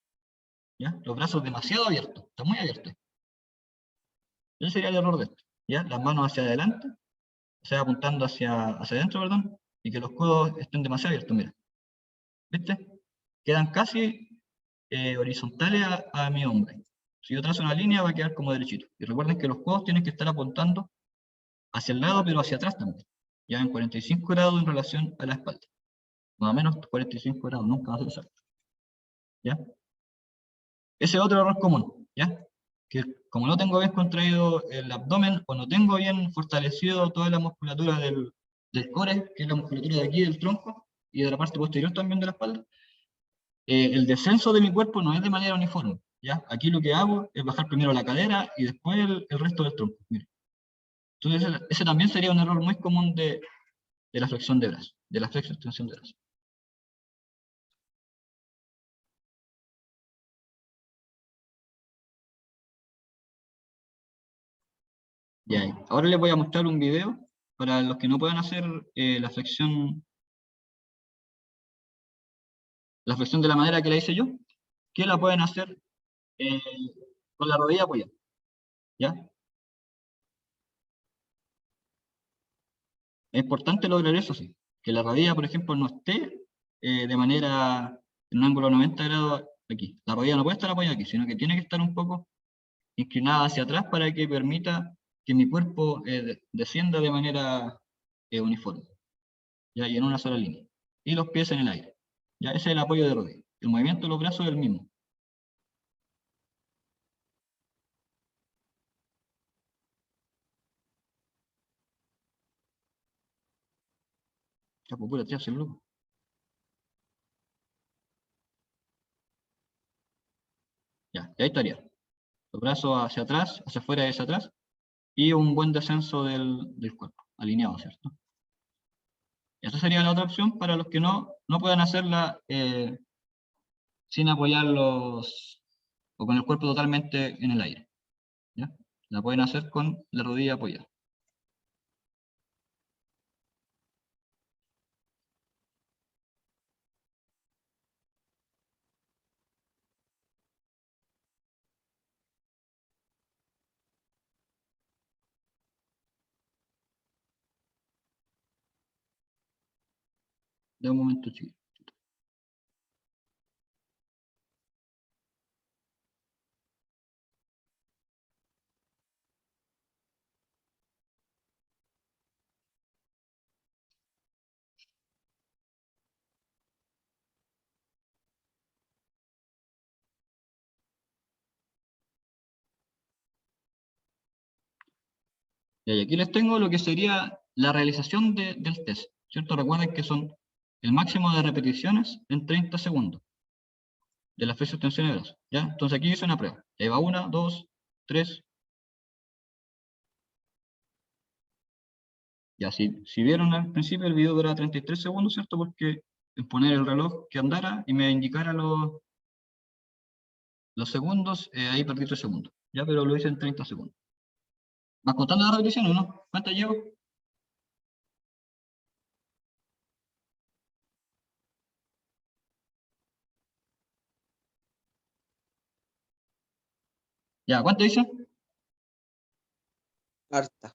¿Ya? Los brazos demasiado abiertos, está muy abiertos. Ese sería el error de esto. ¿Ya? Las manos hacia adelante, o sea, apuntando hacia adentro, perdón, y que los codos estén demasiado abiertos, mira. ¿Viste? Quedan casi horizontales a mi hombro. Si yo trazo una línea va a quedar como derechito. Y recuerden que los codos tienen que estar apuntando hacia el lado, pero hacia atrás también. Ya en 45 grados en relación a la espalda. Más o menos 45 grados, nunca va a ser exacto. ¿Ya? Ese es otro error común, ¿ya? Que como no tengo bien contraído el abdomen o no tengo bien fortalecido toda la musculatura del core, que es la musculatura de aquí del tronco y de la parte posterior también de la espalda, el descenso de mi cuerpo no es de manera uniforme, ¿ya? Aquí lo que hago es bajar primero la cadera y después el resto del tronco. Mire. Entonces ese también sería un error muy común de la flexión de brazo, de la flexo-extensión de brazo. Ya, ahora les voy a mostrar un video para los que no puedan hacer la flexión de la manera que la hice yo, que la pueden hacer eh, con la rodilla apoyada. ¿Ya? Es importante lograr eso, sí. Que la rodilla, por ejemplo, no esté de manera en un ángulo 90 grados aquí. La rodilla no puede estar apoyada aquí, sino que tiene que estar un poco inclinada hacia atrás para que permita que mi cuerpo descienda de manera uniforme. ¿Ya? Y en una sola línea. Y los pies en el aire. ¿Ya? Ese es el apoyo de rodilla. El movimiento de los brazos es el mismo. Ya, pues, pura, tía, soy loco. Ya, y ahí estaría. Los brazos hacia atrás, hacia afuera y hacia atrás. Y un buen descenso del cuerpo, alineado, ¿cierto? Esa sería la otra opción para los que no puedan hacerla sin apoyarlos o con el cuerpo totalmente en el aire. ¿Ya? La pueden hacer con la rodilla apoyada. De un momento, chicos. Y aquí les tengo lo que sería la realización del test, ¿cierto? Recuerden que son el máximo de repeticiones en 30 segundos de la flexo-extensión de brazos, ¿ya? Entonces aquí hice una prueba. Ahí va 1, 2, 3. Ya, si vieron al principio el video duraba 33 segundos, ¿cierto? Porque en poner el reloj que andara y me indicara los segundos, ahí perdí 3 segundos. Ya, pero lo hice en 30 segundos. ¿Vas contando la repetición o no? ¿Cuántas llevo? Ya, ¿cuánto hice? Harta.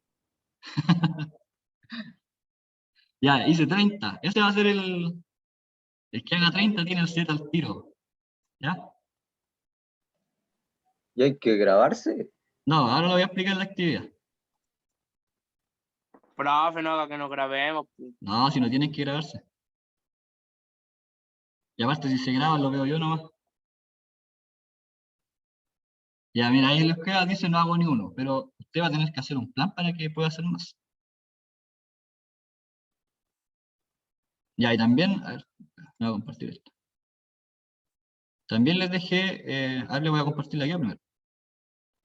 Ya, hice 30. Ese va a ser el que haga 30 tiene el set al tiro. ¿Ya? ¿Y hay que grabarse? No, ahora lo voy a explicar la actividad. Profe, no haga que nos grabemos. No, si no tienen que grabarse. Y aparte, si se graban, lo veo yo nomás. Ya, mira, ahí en los que dice no hago ni uno, pero usted va a tener que hacer un plan para que pueda hacer más. Ya, y también, a ver, voy a compartir esto. También les dejé, ahora les voy a compartir la guía primero.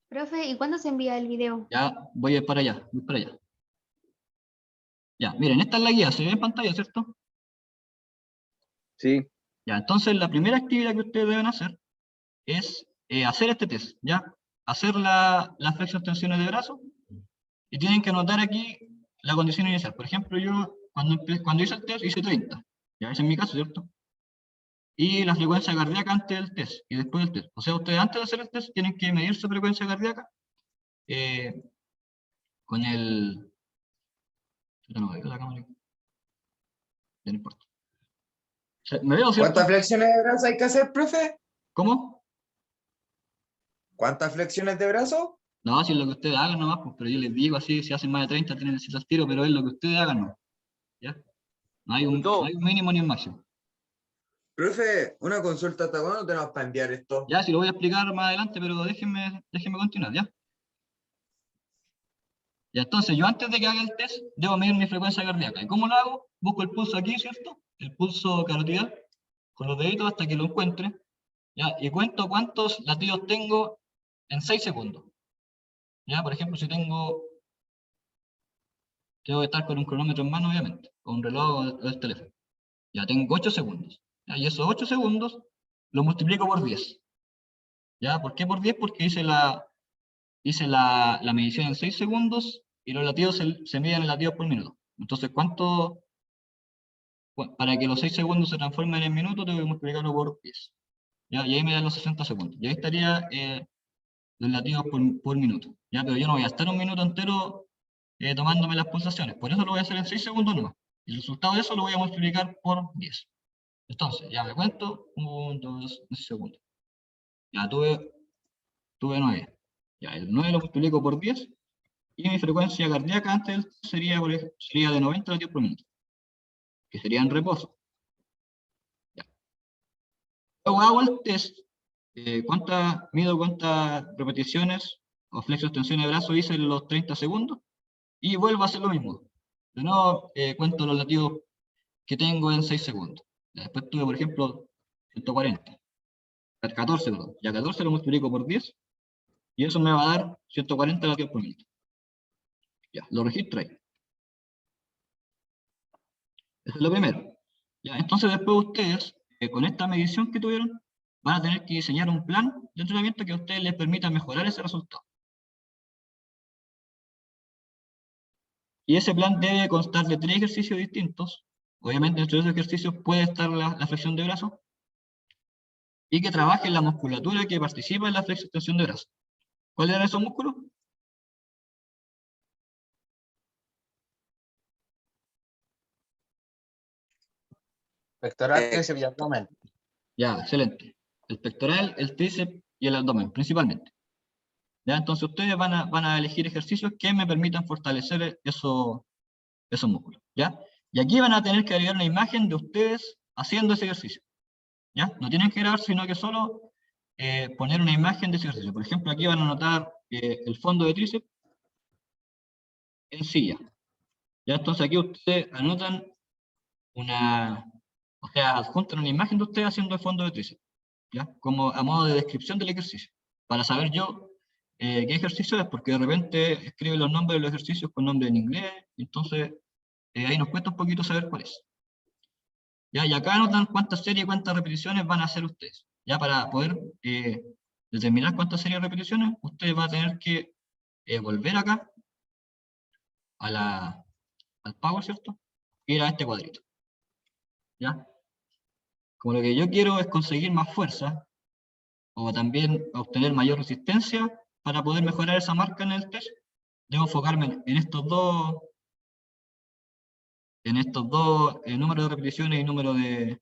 Profe, ¿y cuándo se envía el video? Ya, voy para allá, voy para allá. Ya, miren, esta es la guía, se ve en pantalla, ¿cierto? Sí. Ya, entonces la primera actividad que ustedes deben hacer es hacer este test, ¿ya? Hacer las flexo-extensiones de brazo y tienen que anotar aquí la condición inicial. Por ejemplo, yo cuando hice el test hice 30, ya, ese es mi caso, ¿cierto? Y la frecuencia cardíaca antes del test y después del test. O sea, ustedes antes de hacer el test tienen que medir su frecuencia cardíaca con el... No veo la cámara. Ya no importa. O sea, ¿me veo, cierto? ¿Cuántas flexiones de brazo hay que hacer, profe? ¿Cómo? ¿Cuántas flexiones de brazo? No, si es lo que ustedes hagan nomás, pues, pero yo les digo así, si hacen más de 30 tienen que hacer el tiro, pero es lo que ustedes hagan, ¿no? ¿Ya? No hay Todo. un mínimo ni un máximo. Profe, una consulta, ¿hasta cuándo tenemos para enviar esto? Ya, si lo voy a explicar más adelante, pero déjenme continuar, ¿ya? Ya, entonces, yo antes de que haga el test, debo medir mi frecuencia cardíaca. ¿Y cómo lo hago? Busco el pulso aquí, ¿cierto? El pulso carotidial, con los deditos hasta que lo encuentre, ¿ya? Y cuento cuántos latidos tengo en 6 segundos. ¿Ya? Por ejemplo, si tengo que estar con un cronómetro en mano, obviamente, o un reloj o el teléfono. Ya tengo 8 segundos. ¿Ya? Y esos 8 segundos los multiplico por 10. ¿Ya? ¿Por qué por 10? Porque hice la medición en 6 segundos y los latidos se miden en latidos por minuto. Entonces, para que los 6 segundos se transformen en minutos, tengo que multiplicarlo por 10. ¿Ya? Y ahí me dan los 60 segundos. Y ahí estaría los latidos por minuto. ¿Ya? Pero yo no voy a estar un minuto entero tomándome las pulsaciones. Por eso lo voy a hacer en 6 segundos nomás. Y el resultado de eso lo voy a multiplicar por 10. Entonces, ya me cuento, 1, 2, 10 segundos. Ya tuve 9. Ya, el 9 lo multiplico por 10. Y mi frecuencia cardíaca antes sería de 90 latidos por minuto. Que sería en reposo. Ya. Luego hago el test. Mido cuántas repeticiones o flexo extensiones de brazo hice en los 30 segundos. Y vuelvo a hacer lo mismo. De nuevo, cuento los latidos que tengo en 6 segundos. Después tuve, por ejemplo, 140. 14, perdón. Ya 14 lo multiplico por 10. Y eso me va a dar 140 latidos por minuto. Ya, lo registro ahí. Eso es lo primero. Ya, entonces después ustedes, con esta medición que tuvieron, van a tener que diseñar un plan de entrenamiento que a ustedes les permita mejorar ese resultado. Y ese plan debe constar de 3 ejercicios distintos. Obviamente, dentro de esos ejercicios puede estar la flexión de brazo. Y que trabaje la musculatura que participa en la flexión de brazo. ¿Cuáles eran esos músculos? Pectoral, tríceps y abdomen. Ya, excelente. El pectoral, el tríceps y el abdomen, principalmente. Ya, entonces ustedes van a elegir ejercicios que me permitan fortalecer esos músculos. ¿Ya? Y aquí van a tener que agregar una imagen de ustedes haciendo ese ejercicio. ¿Ya? No tienen que grabar, sino que solo poner una imagen de ese ejercicio. Por ejemplo, aquí van a anotar el fondo de tríceps en silla. ¿Ya? Entonces aquí ustedes anotan adjuntan una imagen de ustedes haciendo el fondo de tríceps. ¿Ya? Como a modo de descripción del ejercicio. Para saber yo qué ejercicio es, porque de repente escriben los nombres de los ejercicios con nombre en inglés, entonces ahí nos cuesta un poquito saber cuál es. ¿Ya? Y acá anotan cuántas series y cuántas repeticiones van a hacer ustedes. Ya para poder determinar cuántas series y repeticiones, ustedes van a tener que volver acá al Power, ¿cierto? Ir a este cuadrito. ¿Ya? Como lo que yo quiero es conseguir más fuerza, o también obtener mayor resistencia para poder mejorar esa marca en el test, debo enfocarme en estos dos números de repeticiones y número de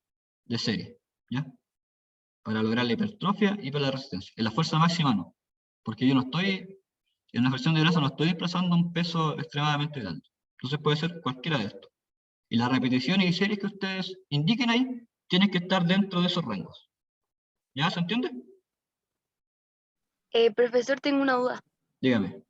series, ¿ya? Para lograr la hipertrofia y para la resistencia. En la fuerza máxima no, porque yo no estoy, en la flexión de brazo no estoy desplazando un peso extremadamente grande. Entonces puede ser cualquiera de estos. Y las repeticiones y series que ustedes indiquen ahí, tienen que estar dentro de esos rangos. ¿Ya se entiende? Profesor, tengo una duda. Dígame.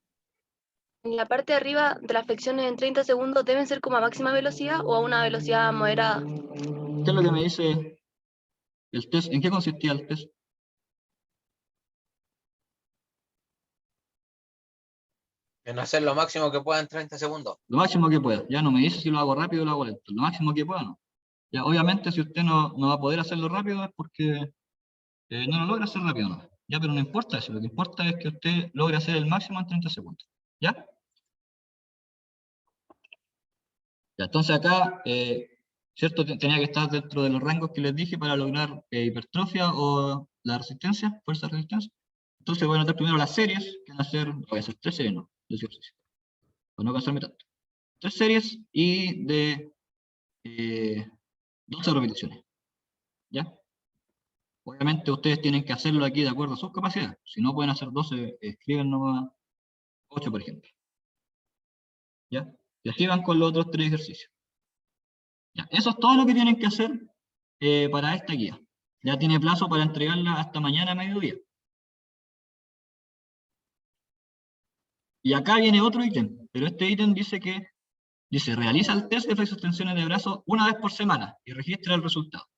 En la parte de arriba de las flexiones en 30 segundos, ¿deben ser como a máxima velocidad o a una velocidad moderada? ¿Qué es lo que me dice el test? ¿En qué consistía el test? En hacer lo máximo que pueda en 30 segundos. Lo máximo que pueda. Ya no me dice si lo hago rápido o lo hago lento. Lo máximo que pueda, no. Ya, obviamente, si usted no va a poder hacerlo rápido es porque no lo logra hacer rápido, no. Ya, pero no importa eso. Lo que importa es que usted logre hacer el máximo en 30 segundos. ¿Ya? Ya, entonces acá, ¿cierto? Tenía que estar dentro de los rangos que les dije para lograr hipertrofia o la resistencia, fuerza de resistencia. Entonces voy a anotar primero las series, que van a ser, voy a hacer 3 series, no, de ejercicio. Para no cansarme tanto. 3 series y de 12 repeticiones. ¿Ya? Obviamente ustedes tienen que hacerlo aquí de acuerdo a sus capacidades. Si no pueden hacer 12, escriben nomás 8, por ejemplo. ¿Ya? Y así van con los otros 3 ejercicios. Ya, eso es todo lo que tienen que hacer para esta guía. Ya tiene plazo para entregarla hasta mañana a mediodía. Y acá viene otro ítem, pero este ítem dice que realiza el test de flexo-extensiones de brazo una vez por semana y registra el resultado.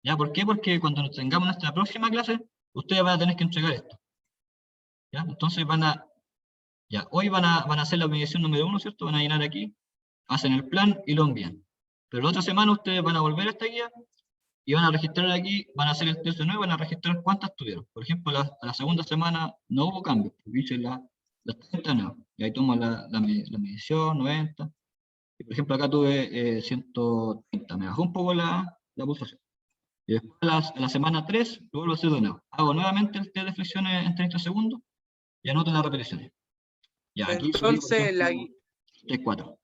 ¿Ya? ¿Por qué? Porque cuando nos tengamos nuestra próxima clase, ustedes van a tener que entregar esto. ¿Ya? Entonces hoy van a hacer la medición número 1, ¿cierto? Van a llenar aquí, hacen el plan y lo envían. Pero la otra semana ustedes van a volver a esta guía y van a registrar aquí, van a hacer el test de nuevo y van a registrar cuántas tuvieron. Por ejemplo, a la segunda semana no hubo cambios, porque hice las 30 no. Y ahí tomo la medición, 90. Y por ejemplo, acá tuve 130, me bajó un poco la pulsación. Y después a la semana 3 lo vuelvo a hacer de nuevo. Hago nuevamente el test de flexiones en 30 segundos y anoto las repeticiones. Ya, aquí Entonces, la 3, 4.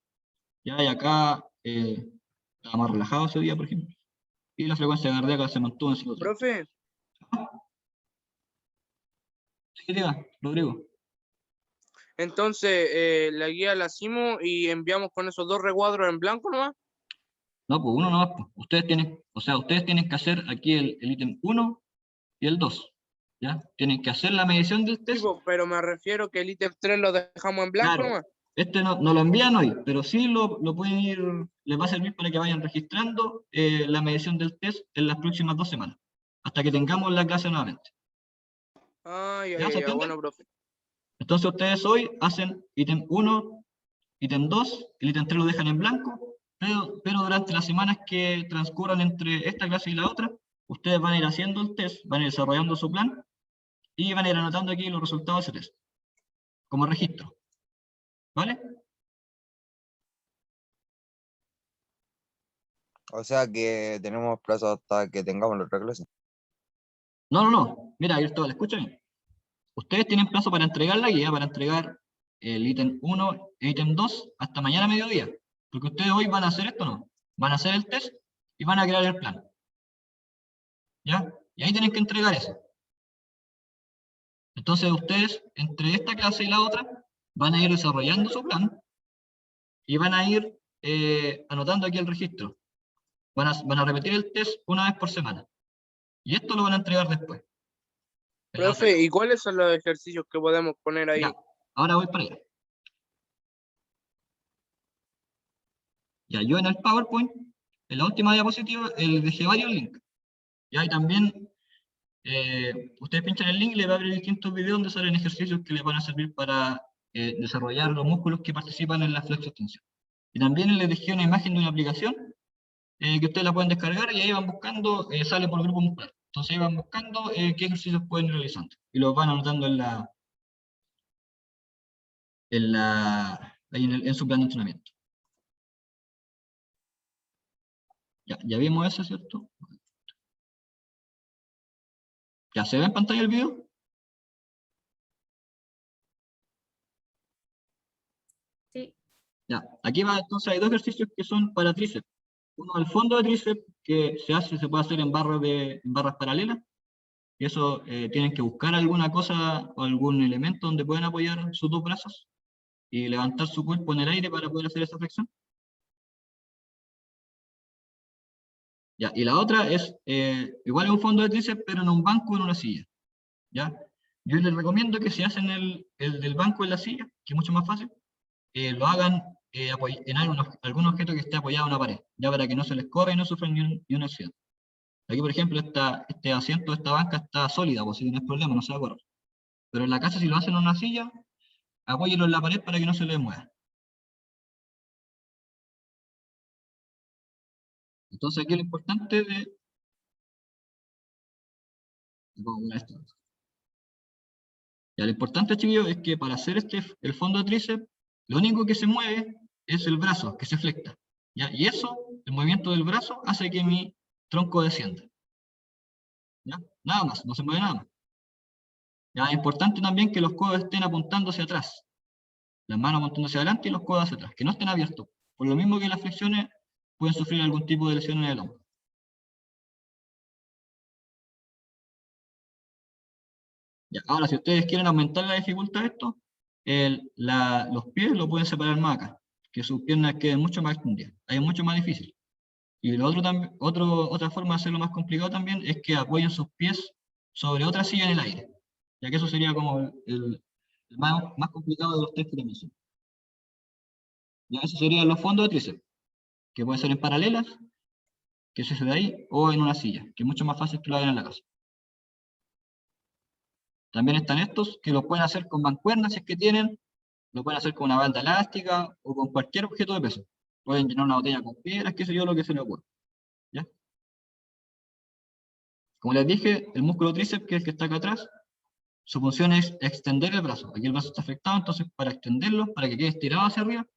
Ya, y acá estaba más relajado ese día, por ejemplo. Y la frecuencia cardíaca se mantuvo en 130. profe, Sí, diga, Rodrigo. entonces la guía la hicimos y enviamos con esos 2 recuadros en blanco nomás. No, pues uno nomás, pues. Ustedes tienen que hacer aquí el ítem 1 y el 2. ¿Ya? Tienen que hacer la medición del Sí, test. po, pero me refiero que el ítem 3 lo dejamos en blanco Claro. nomás. Este no lo envían hoy, pero sí lo pueden ir, les va a servir para que vayan registrando la medición del test en las próximas 2 semanas, hasta que tengamos la clase nuevamente. Ah, ¿Ya se entiende? bueno, profe. Entonces ustedes hoy hacen ítem 1, ítem 2, el ítem 3 lo dejan en blanco, pero durante las semanas que transcurran entre esta clase y la otra, ustedes van a ir haciendo el test, van a ir desarrollando su plan, y van a ir anotando aquí los resultados de ese test, como registro. ¿Vale? O sea que tenemos plazo hasta que tengamos la otra clase. No. Mira, Cristóbal, escúchame. Ustedes tienen plazo para entregar la guía, para entregar el ítem 1 e ítem 2 hasta mañana a mediodía. Porque ustedes hoy van a hacer esto, ¿no? Van a hacer el test y van a crear el plan. ¿Ya? Y ahí tienen que entregar eso. Entonces ustedes, entre esta clase y la otra, van a ir desarrollando su plan y van a ir anotando aquí el registro. Van a repetir el test una vez por semana. Y esto lo van a entregar después. Profe, ¿y cuáles son los ejercicios que podemos poner ahí? Ya, ahora voy para allá. Ya, yo en el PowerPoint, en la última diapositiva, dejé varios links. Y ahí también, ustedes pinchan el link y les va a abrir distintos videos donde salen ejercicios que les van a servir para desarrollar los músculos que participan en la flexo-extensión. Y también les dejé una imagen de una aplicación que ustedes la pueden descargar y ahí van buscando, sale por grupo muscular. Entonces ahí van buscando qué ejercicios pueden ir realizando. Y los van anotando en su plan de entrenamiento. Ya vimos eso, ¿cierto? ¿Ya se ve en pantalla el video? Sí. Ya, aquí va, entonces hay 2 ejercicios que son para tríceps. Uno al fondo de tríceps, que se puede hacer en barras paralelas. Y eso tienen que buscar alguna cosa o algún elemento donde puedan apoyar sus 2 brazos y levantar su cuerpo en el aire para poder hacer esa flexión. Ya, y la otra es, igual es un fondo de tríceps, pero en un banco o en una silla. ¿Ya? Yo les recomiendo que si hacen el del banco en la silla, que es mucho más fácil, lo hagan en algún objeto que esté apoyado en una pared, ya para que no se les corra y no sufran ni un accidente. Aquí, por ejemplo, este asiento, esta banca está sólida, pues si no hay problema, no se va a correr. Pero en la casa, si lo hacen en una silla, apóyenlo en la pared para que no se les mueva. Entonces aquí lo importante Ya, lo importante, chiquillos, es que para hacer el fondo de tríceps, lo único que se mueve es el brazo, que se flecta. ¿Ya? Y eso, el movimiento del brazo, hace que mi tronco descienda. ¿Ya? Nada más, no se mueve nada más. Ya, es importante también que los codos estén apuntando hacia atrás. Las manos apuntando hacia adelante y los codos hacia atrás, que no estén abiertos. Por lo mismo que las flexiones pueden sufrir algún tipo de lesión en el hombro. Ya, ahora, si ustedes quieren aumentar la dificultad de esto, los pies lo pueden separar más acá, que sus piernas queden mucho más extendidas. Ahí es mucho más difícil. Y lo otro también, otra forma de hacerlo más complicado también es que apoyen sus pies sobre otra silla en el aire, ya que eso sería como el más complicado de los tres que te mencioné. Ya, esos serían los fondos de tríceps, que pueden ser en paralelas, que se hace de ahí, o en una silla, que es mucho más fácil que lo hagan en la casa. También están estos, que lo pueden hacer con mancuernas si es que tienen, lo pueden hacer con una banda elástica, o con cualquier objeto de peso. Pueden llenar una botella con piedras, qué sé yo, lo que se les ocurra. ¿Ya? Como les dije, el músculo tríceps, que es el que está acá atrás, su función es extender el brazo. Aquí el brazo está afectado, entonces para extenderlo, para que quede estirado hacia arriba,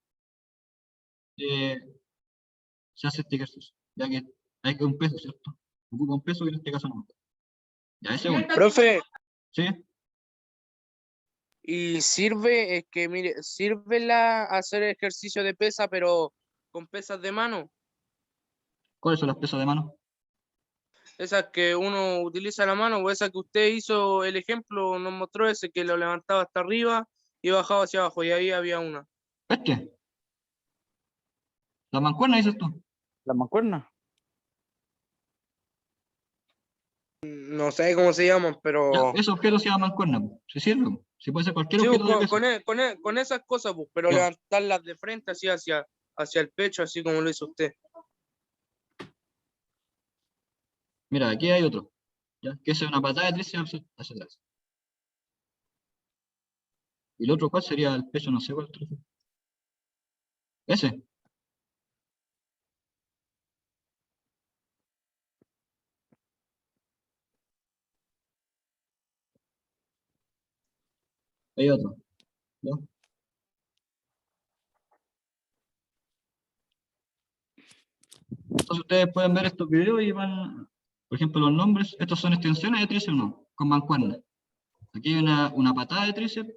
se hace este ejercicio. Ya que hay que un peso, ¿cierto? Ocupa un peso que en este caso no. Ya, ese es uno. Profe, ¿Sí? y sirve, es que mire, sirve hacer ejercicio de pesa, pero con pesas de mano. ¿Cuáles son las pesas de mano? Esas que uno utiliza la mano, o esa que usted hizo el ejemplo, nos mostró ese que lo levantaba hasta arriba y bajaba hacia abajo, y ahí había una. Este. La mancuerna, dices tú. La mancuerna. No sé cómo se llaman, Ya, pero ese objeto se llama mancuerna. ¿Se sirve? Si puede ser cualquier sí, objeto de con, peso. con esas cosas, pues, pero Ya. levantarlas de frente así hacia el pecho, así como lo hizo usted. Mira, aquí hay otro. ¿Ya? Que es una patada de tríceps hacia atrás. ¿Y el otro cuál sería el pecho? No sé cuál. Ese. Hay otro. ¿Ya? Entonces ustedes pueden ver estos videos y van, por ejemplo, los nombres. Estos son extensiones de tríceps, no, con mancuerna. Aquí hay una patada de tríceps,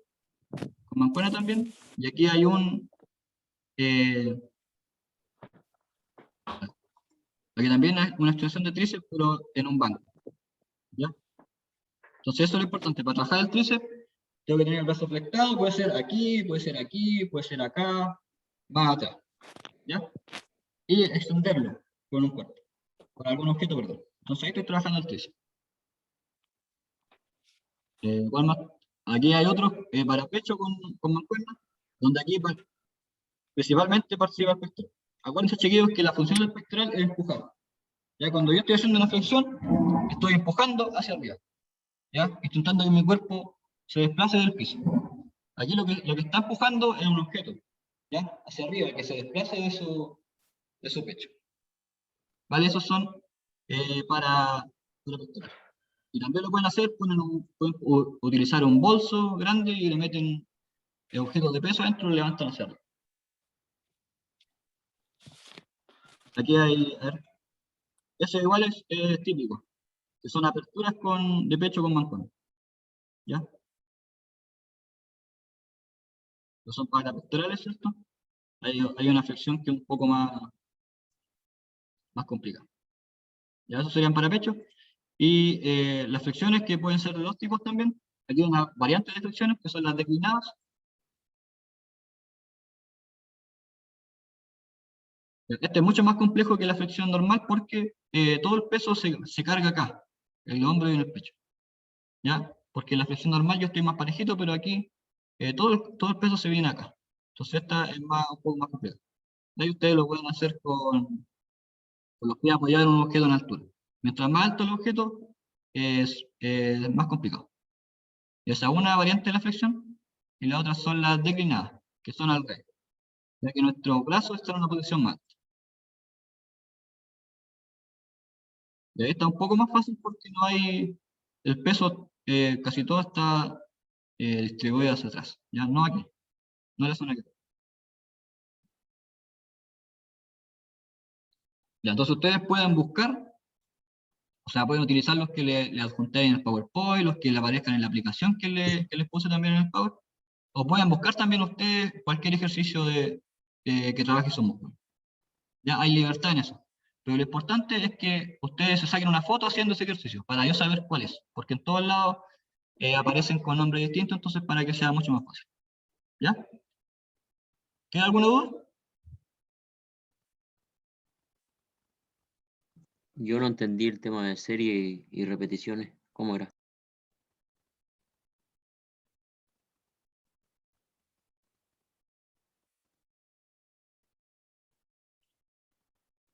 con mancuerna también. Y aquí hay aquí también hay una extensión de tríceps, pero en un banco. ¿Ya? Entonces eso es lo importante. Para trabajar el tríceps, tengo que tener el brazo flectado. Puede ser aquí, puede ser aquí, puede ser acá, más atrás. ¿Ya? Y extenderlo con un cuerpo, con algún objeto, perdón. Entonces ahí estoy trabajando el tríceps. ¿Cuál más? Aquí hay otro para pecho con mancuerna, donde aquí principalmente participa el pectoral. Acuérdense, chiquillos, que la función del pectoral es empujar. Ya cuando yo estoy haciendo una flexión, estoy empujando hacia arriba. ¿Ya? Intentando que mi cuerpo se desplace del piso. Aquí lo que está empujando es un objeto, ¿ya? Hacia arriba, que se desplace de su pecho. ¿Vale? Esos son para pectoral. Y también lo pueden hacer, pueden utilizar un bolso grande y le meten objetos de peso adentro y lo levantan hacia arriba. Aquí hay, a ver, ese igual es típico, que son aperturas de pecho con mancuerna. ¿Ya? No son para pectorales, ¿cierto? Hay una flexión que es un poco más complicada. Ya, eso serían para pecho. Y las flexiones que pueden ser de dos tipos también. Aquí hay una variante de flexiones que son las declinadas. Este es mucho más complejo que la flexión normal porque todo el peso se carga acá, en el hombro y en el pecho. ¿Ya? Porque en la flexión normal yo estoy más parejito, pero aquí todo el peso se viene acá. Entonces esta es un poco más compleja. De ahí ustedes lo pueden hacer con los pies apoyados en un objeto en altura. Mientras más alto el objeto, es más complicado. Esa es una variante de la flexión, y la otra son las declinadas, que son al revés, ya que nuestro brazo está en una posición más alta. Y ahí está un poco más fácil porque no hay, el peso casi todo está distribuido hacia atrás, ya no aquí, no en la zona aquí. Ya, entonces ustedes pueden buscar, o sea, pueden utilizar los que le adjunté en el PowerPoint, los que le aparezcan en la aplicación que les puse también en el Power, o pueden buscar también ustedes cualquier ejercicio que trabaje su músculo. Ya hay libertad en eso. Pero lo importante es que ustedes se saquen una foto haciendo ese ejercicio, para yo saber cuál es. Porque en todos lados aparecen con nombres distintos, entonces para que sea mucho más fácil. ¿Ya? ¿Queda alguna duda? Yo no entendí el tema de serie y repeticiones. ¿Cómo era?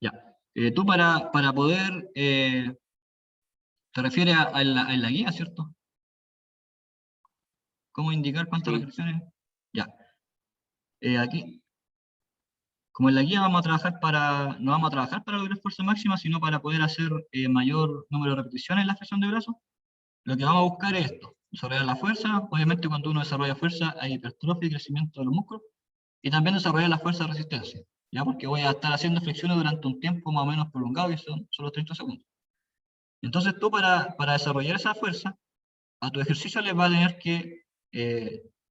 Ya. Tú para poder, te refieres a la guía, ¿cierto? ¿Cómo indicar cuántas Sí. repeticiones? Ya. Aquí, como en la guía vamos a trabajar no vamos a trabajar para lograr fuerza máxima, sino para poder hacer mayor número de repeticiones en la flexión de brazos. Lo que vamos a buscar es esto, desarrollar la fuerza. Obviamente cuando uno desarrolla fuerza hay hipertrofia y crecimiento de los músculos, y también desarrollar la fuerza de resistencia, ¿ya? Porque voy a estar haciendo flexiones durante un tiempo más o menos prolongado, y son solo 30 segundos. Entonces tú para desarrollar esa fuerza, a tu ejercicio le va a tener que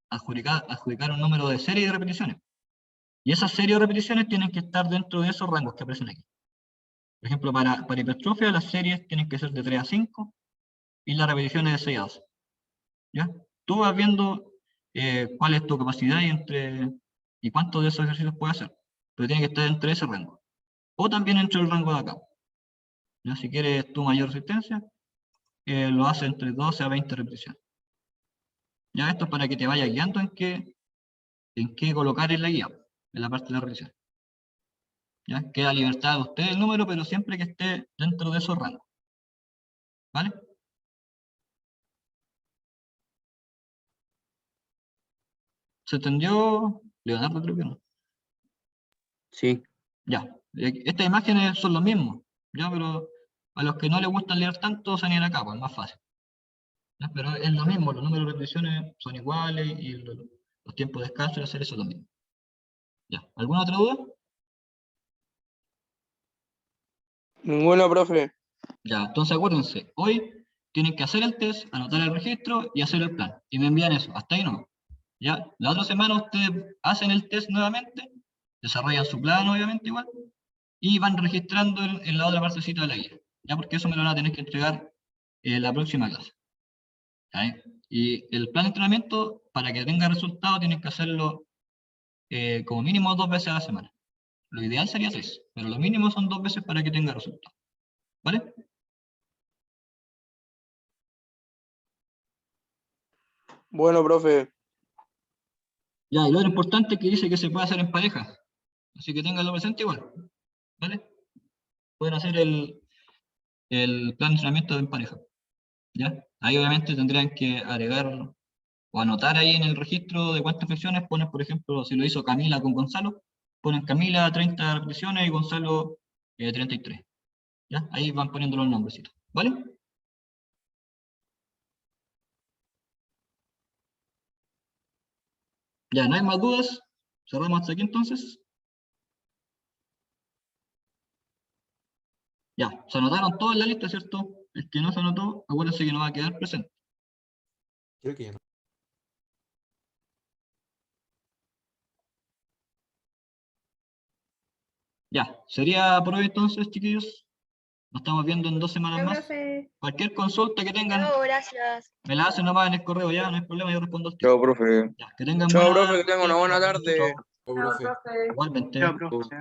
adjudicar un número de serie de repeticiones. Y esas series de repeticiones tienen que estar dentro de esos rangos que aparecen aquí. Por ejemplo, para hipertrofia las series tienen que ser de 3 a 5 y las repeticiones de 6 a 12. ¿Ya? Tú vas viendo cuál es tu capacidad y cuántos de esos ejercicios puedes hacer. Pero tiene que estar entre ese rango. O también entre el rango de acá. ¿Ya? Si quieres tu mayor resistencia, lo haces entre 12 a 20 repeticiones. Ya, esto es para que te vaya guiando en qué colocar en la guía, en la parte de la repetición. ¿Ya? Queda libertad de usted el número, pero siempre que esté dentro de esos rangos. ¿Vale? ¿Se entendió, Leonardo? Creo que no. Sí. Ya. Estas imágenes son lo mismo, ¿ya? Pero a los que no les gusta leer tanto, se van acá, pues es más fácil. ¿Ya? Pero es lo mismo, los números de repeticiones son iguales y los tiempos de descanso y hacer eso es lo mismo. ¿Ya? ¿Alguna otra duda? Ninguna, profe. Ya, entonces acuérdense, hoy tienen que hacer el test, anotar el registro y hacer el plan. Y me envían eso, hasta ahí no. Ya, la otra semana ustedes hacen el test nuevamente, desarrollan su plan obviamente igual, y van registrando en la otra partecita de la guía. Ya, porque eso me lo van a tener que entregar la próxima clase. ¿Ya? Y el plan de entrenamiento, para que tenga resultado, tienen que hacerlo como mínimo 2 veces a la semana. Lo ideal sería 3, pero lo mínimo son 2 veces para que tenga resultado. ¿Vale? Bueno, profe. Ya, y lo otro importante es que dice que se puede hacer en pareja. Así que ténganlo presente igual. ¿Vale? Pueden hacer el plan de entrenamiento en pareja. ¿Ya? Ahí obviamente tendrían que agregar o anotar ahí en el registro de cuántas flexiones ponen, por ejemplo, si lo hizo Camila con Gonzalo, ponen Camila 30 repeticiones y Gonzalo 33. ¿Ya? Ahí van poniendo los nombrecitos. ¿Vale? Ya, no hay más dudas. Cerramos hasta aquí entonces. Ya, se anotaron todos en la lista, ¿cierto? El que no se anotó, acuérdense que no va a quedar presente. Creo que ya no. Ya, sería por hoy entonces, chiquillos. Nos estamos viendo en 2 semanas Ya, más. profe. Cualquier consulta que tengan, No, gracias. me la hacen nomás en el correo, ya, no hay problema, yo respondo al tiro. Chao, profe. Ya, que tengan Chao, buena profe, que tenga una buena tarde. Chao, profe. Igualmente. Chao, profe.